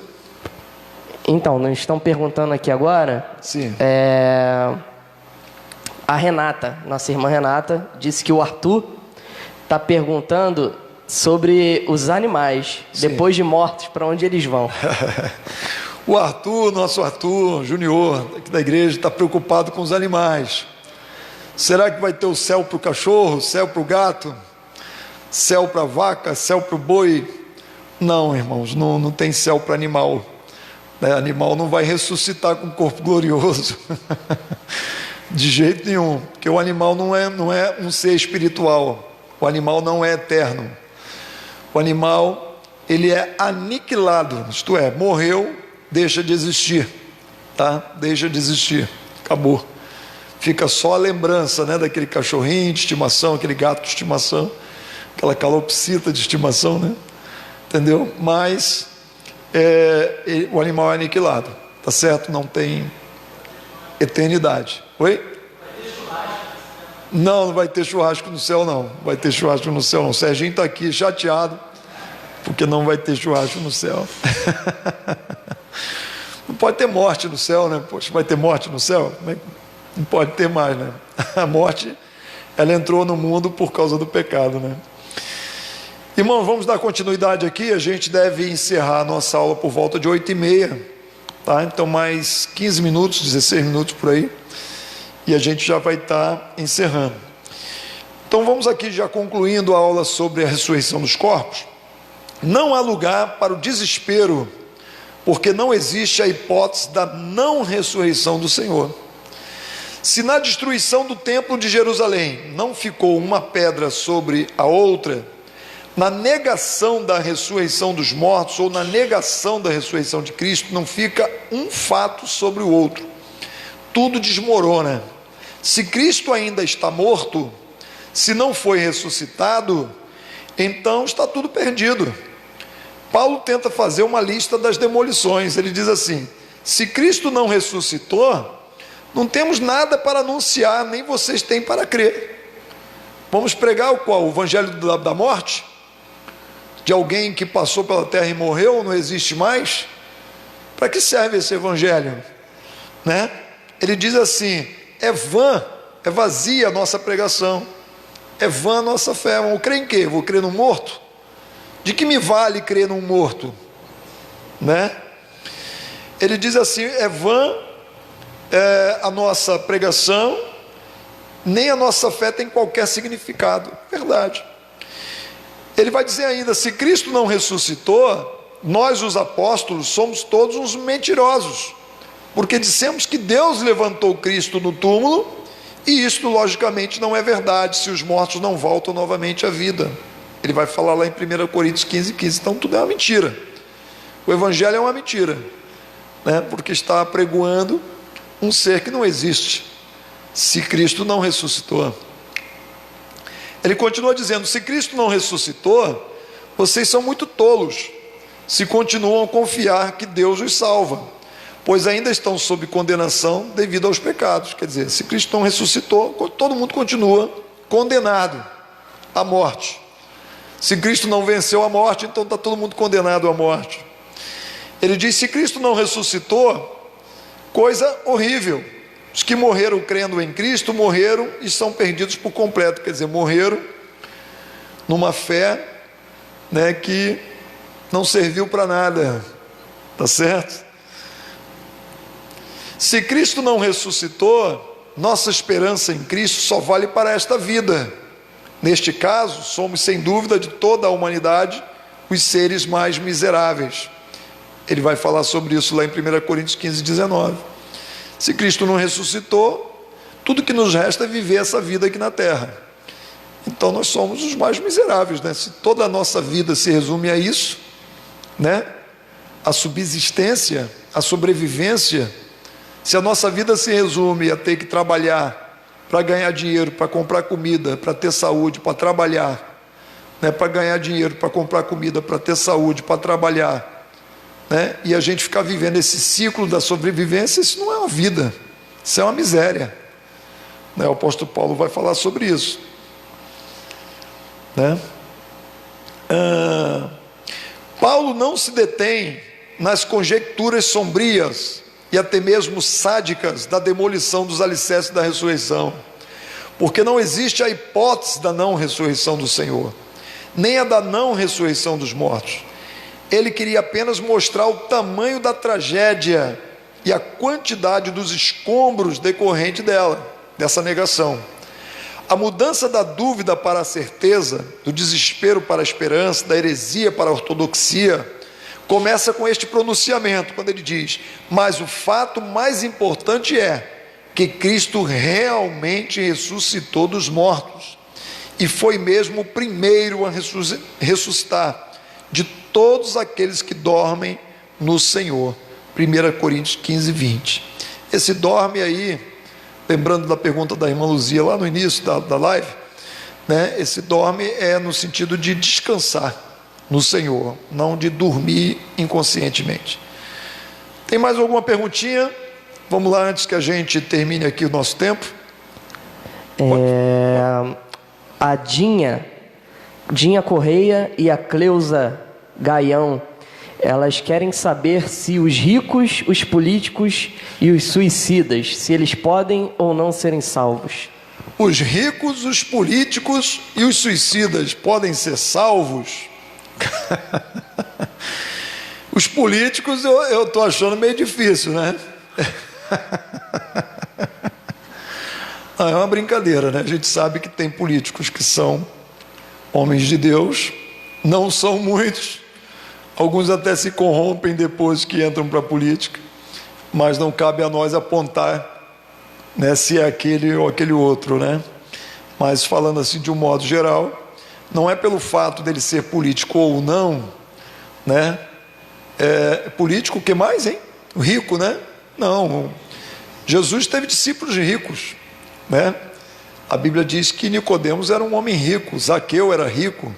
Então, nós estamos perguntando aqui agora. Sim. A Renata, nossa irmã Renata, disse que o Arthur está perguntando sobre os animais, sim, depois de mortos, para onde eles vão. O Arthur, nosso Arthur Júnior, aqui da igreja, está preocupado com os animais. Será que vai ter o céu para o cachorro, céu para o gato, céu para a vaca, céu para o boi? Não, irmãos, não tem céu para animal. Animal não vai ressuscitar com um corpo glorioso. De jeito nenhum, porque o animal não é um ser espiritual. O animal não é eterno. O animal, ele é aniquilado, isto é, morreu, deixa de existir, tá? Deixa de existir, acabou. Fica só a lembrança, né, daquele cachorrinho de estimação, aquele gato de estimação, aquela calopsita de estimação, né? Entendeu? Mas o animal é aniquilado, tá certo? Não tem eternidade. Oi? Não vai ter churrasco no céu, não. Vai ter churrasco no céu, não. O Serginho está aqui chateado porque não vai ter churrasco no céu. Não pode ter morte no céu, né? Poxa, vai ter morte no céu? Não pode ter mais, né? A morte, ela entrou no mundo por causa do pecado, né? Irmãos, vamos dar continuidade aqui. A gente deve encerrar a nossa aula por volta de 8h30, tá? Então mais 15 minutos, 16 minutos por aí, e a gente já vai estar encerrando. Então vamos aqui já concluindo a aula sobre a ressurreição dos corpos. Não há lugar para o desespero, porque não existe a hipótese da não ressurreição do Senhor. Se na destruição do templo de Jerusalém não ficou uma pedra sobre a outra, na negação da ressurreição dos mortos ou na negação da ressurreição de Cristo, não fica um fato sobre o outro. Tudo desmorona. Se Cristo ainda está morto, se não foi ressuscitado, então está tudo perdido. Paulo tenta fazer uma lista das demolições. Ele diz assim: se Cristo não ressuscitou, não temos nada para anunciar, nem vocês têm para crer. Vamos pregar o qual? O evangelho da morte? De alguém que passou pela terra e morreu, não existe mais? Para que serve esse evangelho? Né? Ele diz assim: é vã, é vazia a nossa pregação, é vã a nossa fé. Vou crer em quê? Vou crer num morto? De que me vale crer num morto? Né? Ele diz assim: é vã a nossa pregação, nem a nossa fé tem qualquer significado. Verdade. Ele vai dizer ainda: se Cristo não ressuscitou, nós os apóstolos somos todos uns mentirosos, porque dissemos que Deus levantou Cristo no túmulo, e isto logicamente não é verdade, se os mortos não voltam novamente à vida. Ele vai falar lá em 1 Coríntios 15:15. Então tudo é uma mentira. O evangelho é uma mentira, né? Porque está apregoando um ser que não existe, se Cristo não ressuscitou. Ele continua dizendo: se Cristo não ressuscitou, vocês são muito tolos, se continuam a confiar que Deus os salva, pois ainda estão sob condenação devido aos pecados. Quer dizer, se Cristo não ressuscitou, todo mundo continua condenado à morte. Se Cristo não venceu a morte, então está todo mundo condenado à morte. Ele diz: se Cristo não ressuscitou, coisa horrível. Os que morreram crendo em Cristo, morreram e são perdidos por completo. Quer dizer, morreram numa fé, né, que não serviu para nada. Tá certo? Se Cristo não ressuscitou, nossa esperança em Cristo só vale para esta vida. Neste caso, somos sem dúvida de toda a humanidade os seres mais miseráveis. Ele vai falar sobre isso lá em 1 Coríntios 15:19. Se Cristo não ressuscitou, tudo que nos resta é viver essa vida aqui na terra. Então nós somos os mais miseráveis, né? Se toda a nossa vida se resume a isso, né? A subsistência, a sobrevivência, se a nossa vida se resume a ter que trabalhar para ganhar dinheiro, para comprar comida, para ter saúde, para trabalhar, né? Para ganhar dinheiro, para comprar comida, para ter saúde, para trabalhar, né? E a gente ficar vivendo esse ciclo da sobrevivência, isso não é uma vida, isso é uma miséria, né? O apóstolo Paulo vai falar sobre isso, né? Paulo não se detém nas conjecturas sombrias e até mesmo sádicas da demolição dos alicerces da ressurreição, porque não existe a hipótese da não ressurreição do Senhor, nem a da não ressurreição dos mortos. Ele queria apenas mostrar o tamanho da tragédia e a quantidade dos escombros decorrente dessa negação. A mudança da dúvida para a certeza, do desespero para a esperança, da heresia para a ortodoxia, começa com este pronunciamento, quando ele diz: mas o fato mais importante é que Cristo realmente ressuscitou dos mortos, e foi mesmo o primeiro a ressuscitar de todos aqueles que dormem no Senhor. 1 Coríntios 15:20. Esse dorme aí, lembrando da pergunta da irmã Luzia lá no início da live, né? Esse dorme é no sentido de descansar no Senhor, não de dormir inconscientemente. Tem mais alguma perguntinha? Vamos lá, antes que a gente termine aqui o nosso tempo. A Dinha Correia e a Cleusa Gaião, elas querem saber se os ricos, os políticos e os suicidas, se eles podem ou não serem salvos. Os ricos, os políticos e os suicidas podem ser salvos? Os políticos eu estou achando meio difícil, né? É uma brincadeira, né? A gente sabe que tem políticos que são homens de Deus, não são muitos, alguns até se corrompem depois que entram para a política, mas não cabe a nós apontar, né, se é aquele ou aquele outro, né? Mas falando assim de um modo geral, não é pelo fato dele ser político ou não, né? Político, o que mais, hein? O rico, né? Não, Jesus teve discípulos ricos, né? A Bíblia diz que Nicodemos era um homem rico, Zaqueu era rico,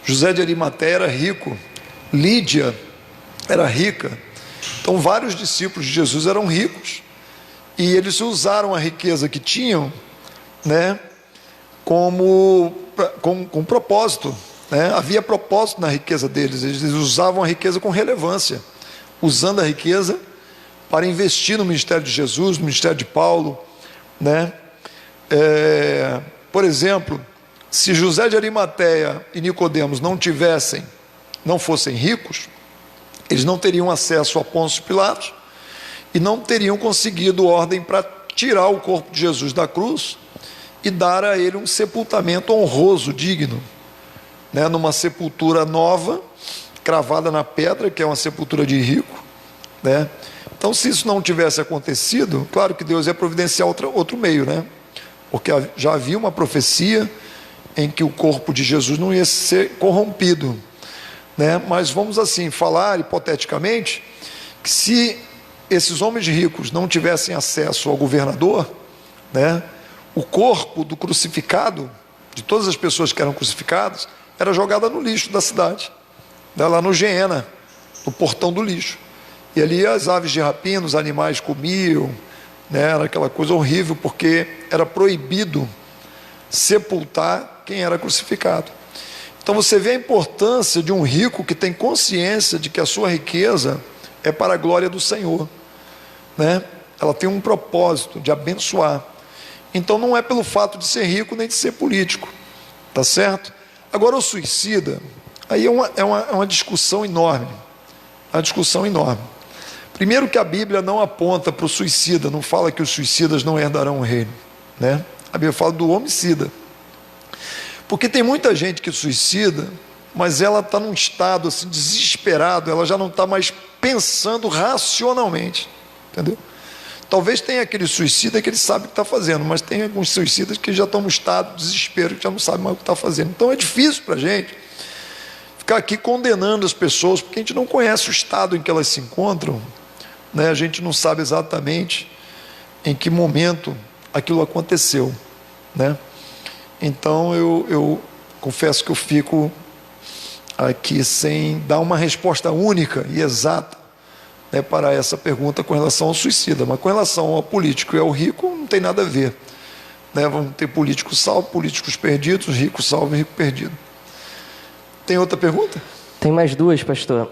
José de Arimateia era rico, Lídia era rica. Então vários discípulos de Jesus eram ricos, e eles usaram a riqueza que tinham, né, com propósito, né? Havia propósito na riqueza deles. Eles usavam a riqueza com relevância, usando a riqueza para investir no ministério de Jesus, no ministério de Paulo, né? Por exemplo, se José de Arimateia e Nicodemos não fossem ricos, eles não teriam acesso a Pôncio Pilatos e não teriam conseguido ordem para tirar o corpo de Jesus da cruz e dar a ele um sepultamento honroso, digno, né? Numa sepultura nova, cravada na pedra, que é uma sepultura de rico, né? Então, se isso não tivesse acontecido, claro que Deus ia providenciar outro meio, né? Porque já havia uma profecia em que o corpo de Jesus não ia ser corrompido, né? Mas vamos assim falar hipoteticamente que se esses homens ricos não tivessem acesso ao governador, né, o corpo do crucificado, de todas as pessoas que eram crucificadas, era jogada no lixo da cidade, né, lá no Geena, no portão do lixo. E ali as aves de rapina, os animais comiam, né, era aquela coisa horrível, porque era proibido sepultar quem era crucificado. Então você vê a importância de um rico que tem consciência de que a sua riqueza é para a glória do Senhor, né? Ela tem um propósito de abençoar. Então não é pelo fato de ser rico nem de ser político, tá certo? Agora o suicida, aí é uma discussão enorme, uma discussão enorme. Primeiro que a Bíblia não aponta para o suicida, não fala que os suicidas não herdarão o reino, né? A Bíblia fala do homicida. Porque tem muita gente que suicida, mas ela está num estado assim desesperado, ela já não está mais pensando racionalmente, entendeu? Talvez tenha aquele suicida que ele sabe o que está fazendo, mas tem alguns suicidas que já estão no estado de desespero, que já não sabem mais o que está fazendo. Então é difícil para a gente ficar aqui condenando as pessoas, porque a gente não conhece o estado em que elas se encontram, né? A gente não sabe exatamente em que momento aquilo aconteceu, né? Então eu confesso que eu fico aqui sem dar uma resposta única e exata, né, para essa pergunta com relação ao suicida. Mas com relação ao político e ao rico, não tem nada a ver, né? Vamos ter políticos salvos, políticos perdidos, rico salvo e rico perdido. Tem outra pergunta? Tem mais duas, pastor.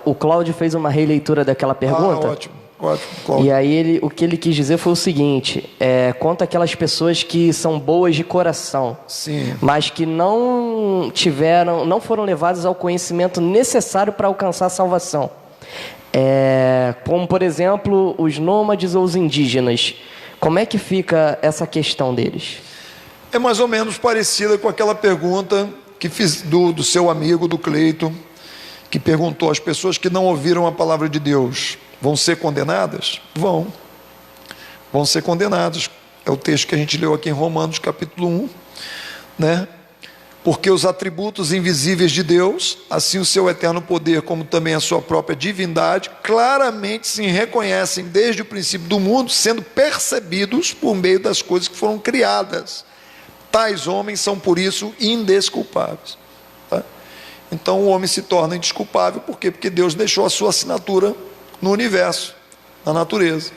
O Cláudio fez uma releitura daquela pergunta. Ótimo, Cláudio. E aí o que ele quis dizer foi o seguinte: quanto àquelas pessoas que são boas de coração, sim, mas que não foram levadas ao conhecimento necessário para alcançar a salvação. Como, por exemplo, os nômades ou os indígenas. Como é que fica essa questão deles? É mais ou menos parecida com aquela pergunta que fiz do seu amigo, do Cleiton, que perguntou: as pessoas que não ouviram a palavra de Deus vão ser condenadas? Vão ser condenadas. É o texto que a gente leu aqui em Romanos capítulo 1, né? Porque os atributos invisíveis de Deus, assim o seu eterno poder, como também a sua própria divindade, claramente se reconhecem desde o princípio do mundo, sendo percebidos por meio das coisas que foram criadas. Tais homens são, por isso, indesculpáveis. Tá? Então o homem se torna indesculpável, por quê? Porque Deus deixou a sua assinatura no universo, na natureza.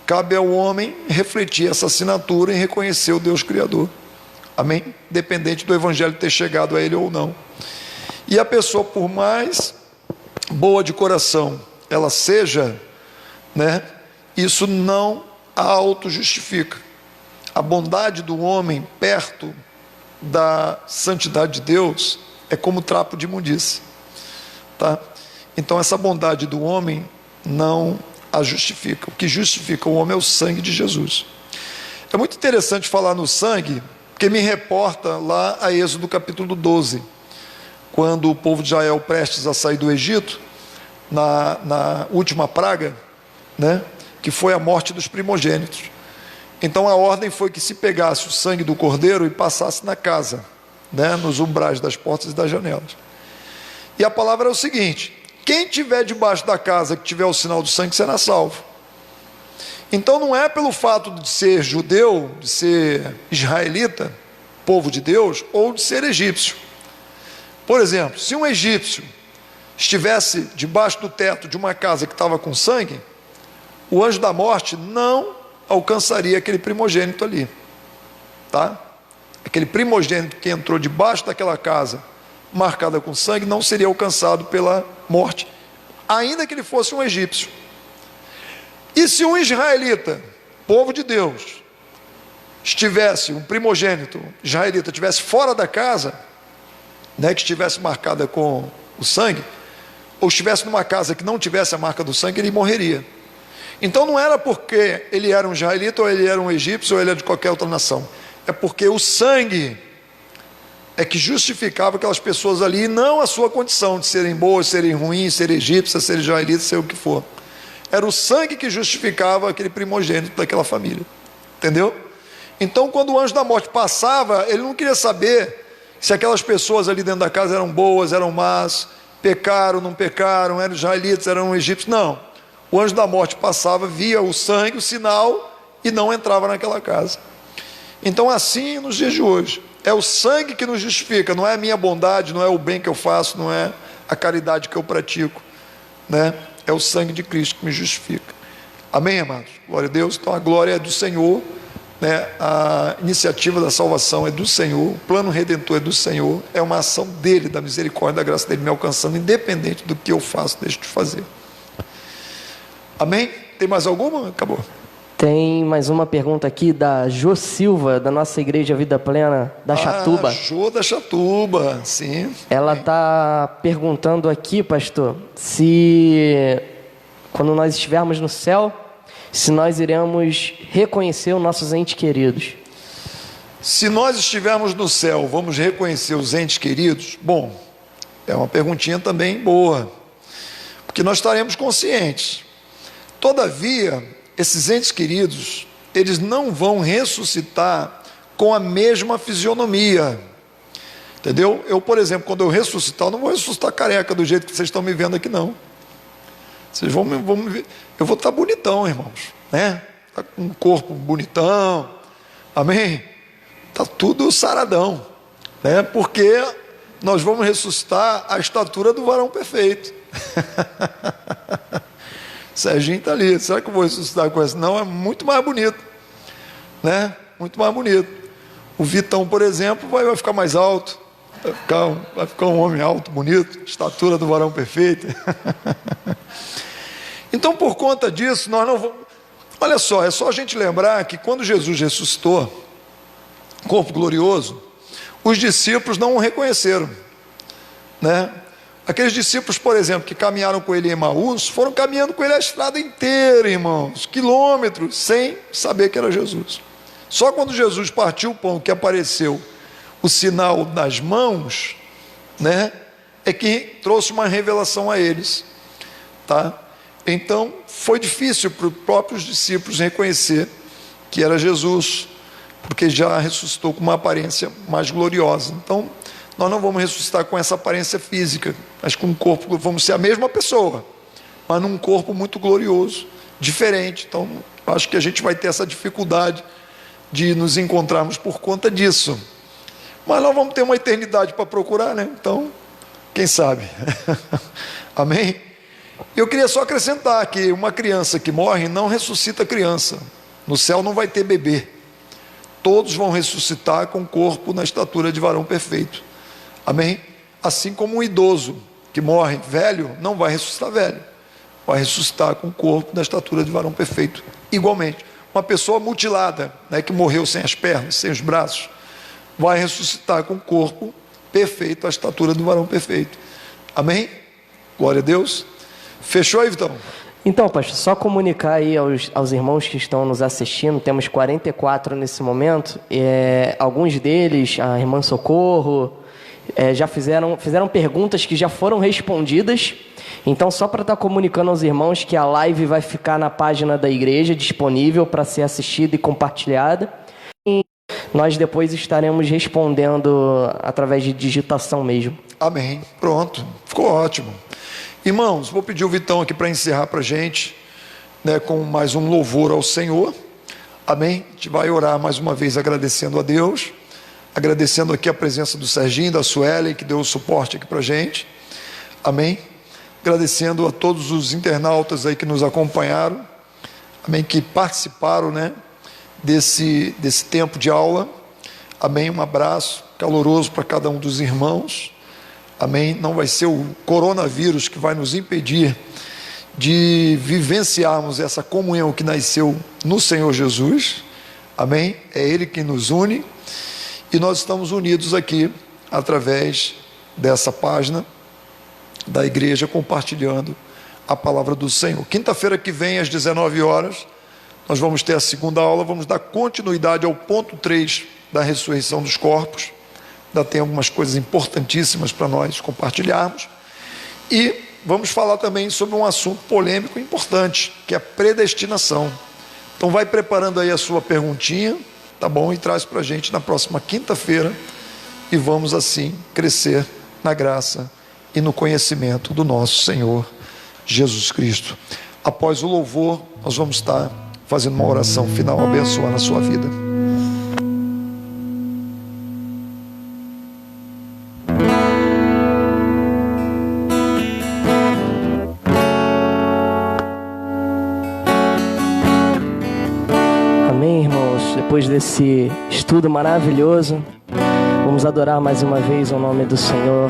Cabe ao homem refletir essa assinatura e reconhecer o Deus Criador. Amém? Dependente do evangelho ter chegado a ele ou não. E a pessoa, por mais boa de coração ela seja, né, isso não a auto-justifica. A bondade do homem perto da santidade de Deus é como trapo de imundície, tá? Então essa bondade do homem não a justifica. O que justifica o homem é o sangue de Jesus. É muito interessante falar no sangue, porque me reporta lá a Êxodo capítulo 12, quando o povo de Israel prestes a sair do Egito, na última praga, né, que foi a morte dos primogênitos. Então a ordem foi que se pegasse o sangue do cordeiro e passasse na casa, né, nos umbrais das portas e das janelas. E a palavra é o seguinte: quem tiver debaixo da casa que tiver o sinal do sangue será salvo. Então não é pelo fato de ser judeu, de ser israelita, povo de Deus, ou de ser egípcio. Por exemplo, se um egípcio estivesse debaixo do teto de uma casa que estava com sangue, o anjo da morte não alcançaria aquele primogênito ali, tá? Aquele primogênito que entrou debaixo daquela casa marcada com sangue não seria alcançado pela morte, ainda que ele fosse um egípcio. E se um israelita, povo de Deus, estivesse, um primogênito israelita, estivesse fora da casa, né, que estivesse marcada com o sangue, ou estivesse numa casa que não tivesse a marca do sangue, ele morreria. Então não era porque ele era um israelita, ou ele era um egípcio, ou ele era de qualquer outra nação. É porque o sangue é que justificava aquelas pessoas ali, e não a sua condição de serem boas, serem ruins, serem egípcias, serem israelitas, ser o que for. Era o sangue que justificava aquele primogênito daquela família. Entendeu? Então, quando o anjo da morte passava, ele não queria saber se aquelas pessoas ali dentro da casa eram boas, eram más, pecaram, não pecaram, eram israelitas, eram egípcios. Não. O anjo da morte passava, via o sangue, o sinal, e não entrava naquela casa. Então, assim nos dias de hoje, é o sangue que nos justifica, não é a minha bondade, não é o bem que eu faço, não é a caridade que eu pratico, né? É o sangue de Cristo que me justifica. Amém, amados? Glória a Deus. Então a glória é do Senhor, né? A iniciativa da salvação é do Senhor, o plano redentor é do Senhor, é uma ação dele, da misericórdia, da graça dele me alcançando, independente do que eu faço, deixo de fazer. Amém? Tem mais alguma? Acabou. Tem mais uma pergunta aqui da Jô Silva, da nossa Igreja Vida Plena, da Chatuba. Jô da Chatuba, sim. Ela está perguntando aqui, pastor, se quando nós estivermos no céu, se nós iremos reconhecer os nossos entes queridos. Se nós estivermos no céu, vamos reconhecer os entes queridos? Bom, é uma perguntinha também boa, porque nós estaremos conscientes. Todavia, esses entes queridos, eles não vão ressuscitar com a mesma fisionomia, entendeu? Eu, por exemplo, quando eu ressuscitar, eu não vou ressuscitar careca do jeito que vocês estão me vendo aqui, não. Vocês vão me ver, eu vou estar bonitão, irmãos, né? Tá com um corpo bonitão, amém? Tá tudo saradão, né? Porque nós vamos ressuscitar a estatura do varão perfeito. Serginho está ali, será que eu vou ressuscitar com essa? Não, é muito mais bonito, né? Muito mais bonito. O Vitão, por exemplo, vai ficar mais alto, vai ficar um homem alto, bonito, estatura do varão perfeito. Então, por conta disso, nós não vamos... Olha só, é só a gente lembrar que quando Jesus ressuscitou, corpo glorioso, os discípulos não o reconheceram, né? Aqueles discípulos, por exemplo, que caminharam com ele em Emaús, foram caminhando com ele a estrada inteira, irmãos, quilômetros, sem saber que era Jesus. Só quando Jesus partiu o pão, que apareceu o sinal das mãos, né, é que trouxe uma revelação a eles, tá? Então, foi difícil para os próprios discípulos reconhecer que era Jesus, porque já ressuscitou com uma aparência mais gloriosa. Então, nós não vamos ressuscitar com essa aparência física, mas com um corpo, vamos ser a mesma pessoa, mas num corpo muito glorioso, diferente. Então, acho que a gente vai ter essa dificuldade de nos encontrarmos por conta disso. Mas nós vamos ter uma eternidade para procurar, né? Então, quem sabe? Amém? Eu queria só acrescentar que uma criança que morre não ressuscita criança. No céu não vai ter bebê. Todos vão ressuscitar com o corpo na estatura de varão perfeito. Amém? Assim como um idoso que morre velho, não vai ressuscitar velho. Vai ressuscitar com o corpo na estatura de varão perfeito. Igualmente, uma pessoa mutilada, né, que morreu sem as pernas, sem os braços, vai ressuscitar com o corpo perfeito, a estatura do varão perfeito. Amém? Glória a Deus. Fechou aí, Vitão? Então, pastor, só comunicar aí aos irmãos que estão nos assistindo, temos 44 nesse momento, alguns deles, a irmã Socorro, já fizeram perguntas que já foram respondidas. Então, só para estar comunicando aos irmãos que a live vai ficar na página da igreja, disponível para ser assistida e compartilhada. E nós depois estaremos respondendo através de digitação mesmo. Amém. Pronto. Ficou ótimo. Irmãos, vou pedir o Vitão aqui para encerrar para a gente, né, com mais um louvor ao Senhor. Amém? A gente vai orar mais uma vez agradecendo a Deus, agradecendo aqui a presença do Serginho, da Suelen, que deu o suporte aqui para a gente. Amém? Agradecendo a todos os internautas aí que nos acompanharam, amém, que participaram, né, desse tempo de aula. Amém? Um abraço caloroso para cada um dos irmãos. Amém? Não vai ser o coronavírus que vai nos impedir de vivenciarmos essa comunhão que nasceu no Senhor Jesus. Amém? É Ele que nos une e nós estamos unidos aqui através dessa página da igreja, compartilhando a palavra do Senhor. Quinta-feira que vem, às 19 horas, nós vamos ter a segunda aula, vamos dar continuidade ao ponto 3 da ressurreição dos corpos. Ainda tem algumas coisas importantíssimas para nós compartilharmos. E vamos falar também sobre um assunto polêmico e importante, que é a predestinação. Então vai preparando aí a sua perguntinha, tá bom? E traz para a gente na próxima quinta-feira, e vamos assim crescer na graça e no conhecimento do nosso Senhor Jesus Cristo. Após o louvor, nós vamos estar fazendo uma oração final, abençoando a sua vida. Amém, irmãos? Depois desse estudo maravilhoso, vamos adorar mais uma vez o nome do Senhor.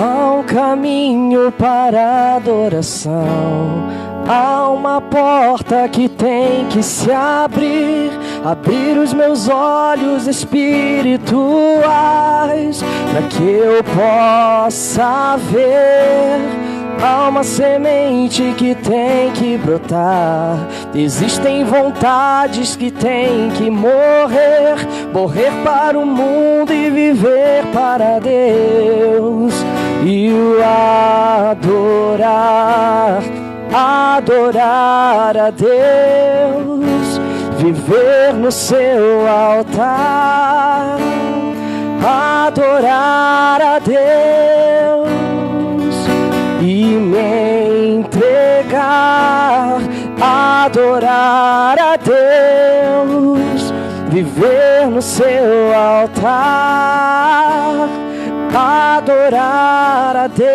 Há um caminho para a adoração, há uma porta que tem que se abrir. Abrir os meus olhos espirituais, para que eu possa ver. Há uma semente que tem que brotar. Existem vontades que tem que morrer. Morrer para o mundo e viver para Deus. E o adorar, adorar a Deus, viver no seu altar, adorar a Deus e me entregar, adorar a Deus, viver no seu altar, adorar a Deus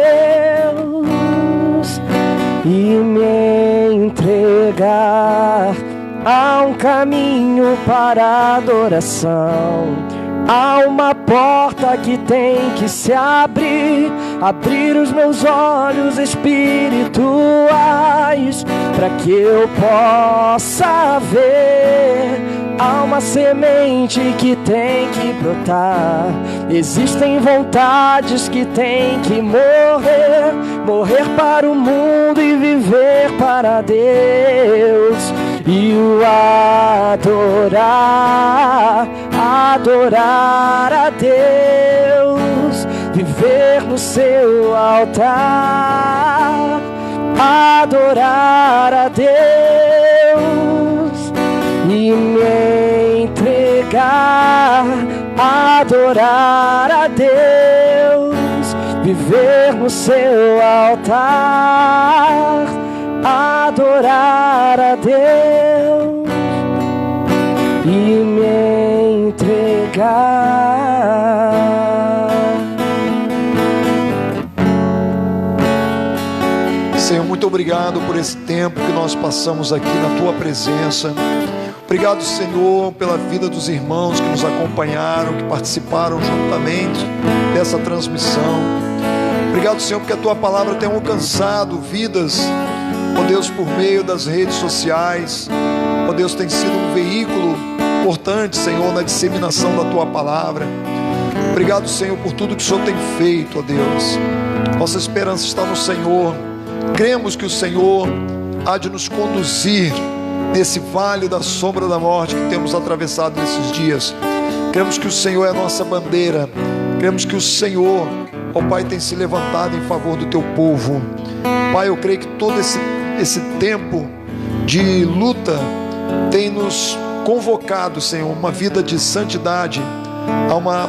e me entregar. Há um caminho para a adoração, há uma porta que tem que se abrir. Abrir os meus olhos espirituais, para que eu possa ver. Há uma semente que tem que brotar. Existem vontades que tem que morrer. Morrer para o mundo e viver para Deus. E o adorar, adorar a Deus, viver no seu altar, adorar a Deus e me entregar, adorar a Deus, viver no seu altar, adorar a Deus e me entregar. Senhor, muito obrigado por esse tempo que nós passamos aqui na Tua presença. Obrigado, Senhor, pela vida dos irmãos que nos acompanharam, que participaram juntamente dessa transmissão. Obrigado, Senhor, porque a Tua palavra tem alcançado vidas, ó Deus, por meio das redes sociais. Ó Deus, tem sido um veículo importante, Senhor, na disseminação da Tua palavra. Obrigado, Senhor, por tudo que o Senhor tem feito, ó Deus. Nossa esperança está no Senhor. Cremos que o Senhor há de nos conduzir nesse vale da sombra da morte que temos atravessado nesses dias. Cremos que o Senhor é a nossa bandeira. Cremos que o Senhor, ó Pai, tem se levantado em favor do Teu povo. Pai, eu creio que todo esse tempo de luta tem nos convocado, Senhor, uma vida de santidade, a uma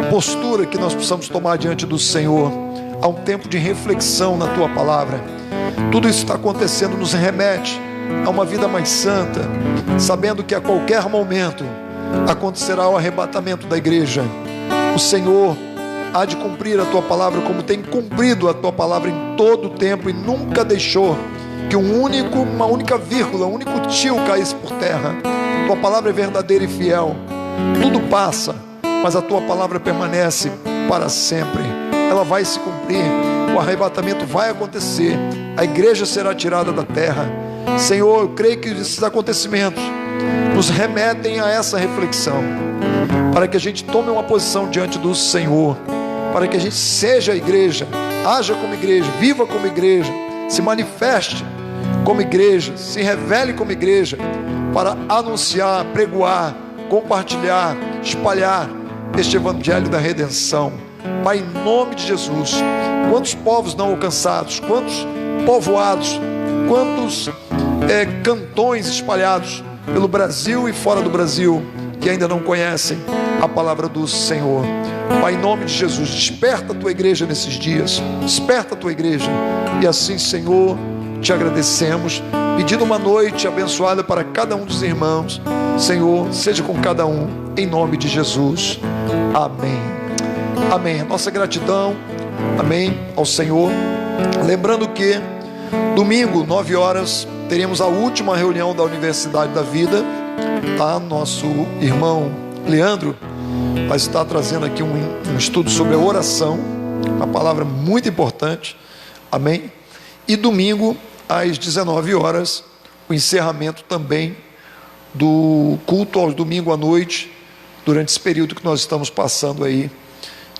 postura que nós precisamos tomar diante do Senhor, a um tempo de reflexão na Tua palavra. Tudo isso está acontecendo, nos remete a uma vida mais santa, sabendo que a qualquer momento acontecerá o arrebatamento da igreja. O Senhor há de cumprir a Tua palavra como tem cumprido a Tua palavra em todo o tempo, e nunca deixou que uma única vírgula, um único tio caísse por terra. Tua palavra é verdadeira e fiel. Tudo passa, mas a Tua palavra permanece para sempre. Ela vai se cumprir, o arrebatamento vai acontecer, a igreja será tirada da terra. Senhor, eu creio que esses acontecimentos nos remetem a essa reflexão, para que a gente tome uma posição diante do Senhor, para que a gente seja a igreja, haja como igreja, viva como igreja, se manifeste como igreja, se revele como igreja, para anunciar, pregoar, compartilhar, espalhar este evangelho da redenção. Pai, em nome de Jesus, quantos povos não alcançados, quantos povoados, quantos cantões espalhados pelo Brasil e fora do Brasil, que ainda não conhecem a palavra do Senhor. Pai, em nome de Jesus, desperta a tua igreja nesses dias, desperta a tua igreja, e assim, Senhor, te agradecemos, pedindo uma noite abençoada para cada um dos irmãos. Senhor, seja com cada um, em nome de Jesus, amém. Amém. Nossa gratidão, amém, ao Senhor. Lembrando que domingo, 9 horas, teremos a última reunião da Universidade da Vida, tá? Nosso irmão Leandro vai estar trazendo aqui um estudo sobre a oração, uma palavra muito importante, amém? E domingo, às 19 horas, o encerramento também do culto aos domingos à noite, durante esse período que nós estamos passando aí,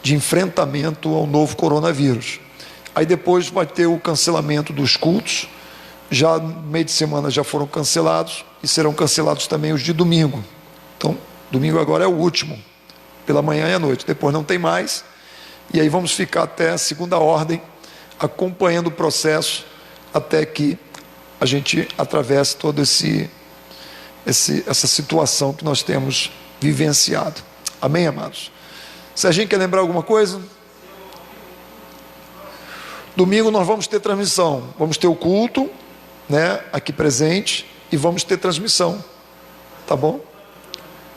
de enfrentamento ao novo coronavírus. Aí depois vai ter o cancelamento dos cultos, já no meio de semana já foram cancelados, e serão cancelados também os de domingo. Então, domingo agora é o último, pela manhã e à noite, depois não tem mais, e aí vamos ficar até a segunda ordem, acompanhando o processo, até que a gente atravesse toda essa situação que nós temos vivenciado. Amém, amados? Serginho, quer lembrar alguma coisa? Domingo nós vamos ter transmissão, vamos ter o culto, né, aqui presente, e vamos ter transmissão, tá bom?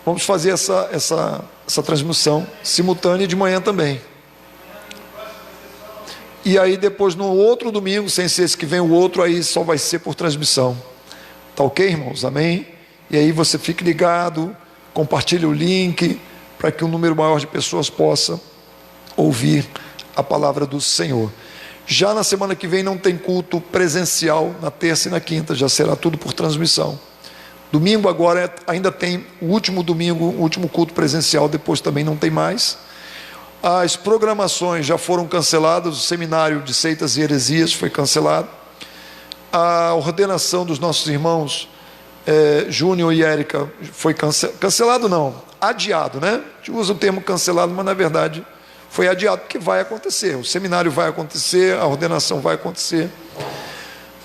Vamos fazer essa transmissão simultânea de manhã também. E aí depois no outro domingo, sem ser esse que vem o outro, aí só vai ser por transmissão. Tá ok, irmãos? Amém? E aí você fique ligado, compartilhe o link, para que um número maior de pessoas possa ouvir a palavra do Senhor. Já na semana que vem não tem culto presencial, na terça e na quinta, já será tudo por transmissão. Domingo agora ainda tem o último domingo, o último culto presencial, depois também não tem mais. As programações já foram canceladas, o seminário de seitas e heresias foi cancelado. A ordenação dos nossos irmãos Júnior e Érica foi cancelado não, adiado, né? A gente usa o termo cancelado, mas na verdade foi adiado, porque vai acontecer, o seminário vai acontecer, a ordenação vai acontecer,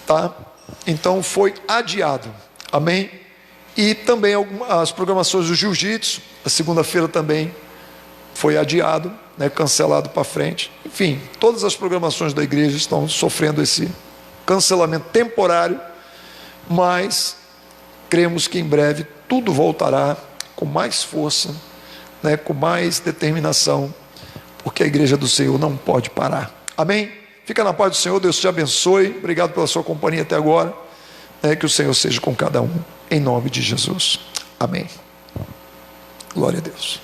tá? Então foi adiado, amém? E também as programações do jiu-jitsu, a segunda-feira também foi adiado, né, cancelado para frente. Enfim, todas as programações da igreja estão sofrendo esse cancelamento temporário, mas cremos que em breve tudo voltará com mais força, né, com mais determinação, porque a igreja do Senhor não pode parar. Amém? Fica na paz do Senhor, Deus te abençoe. Obrigado pela sua companhia até agora. Que o Senhor seja com cada um, em nome de Jesus. Amém. Glória a Deus.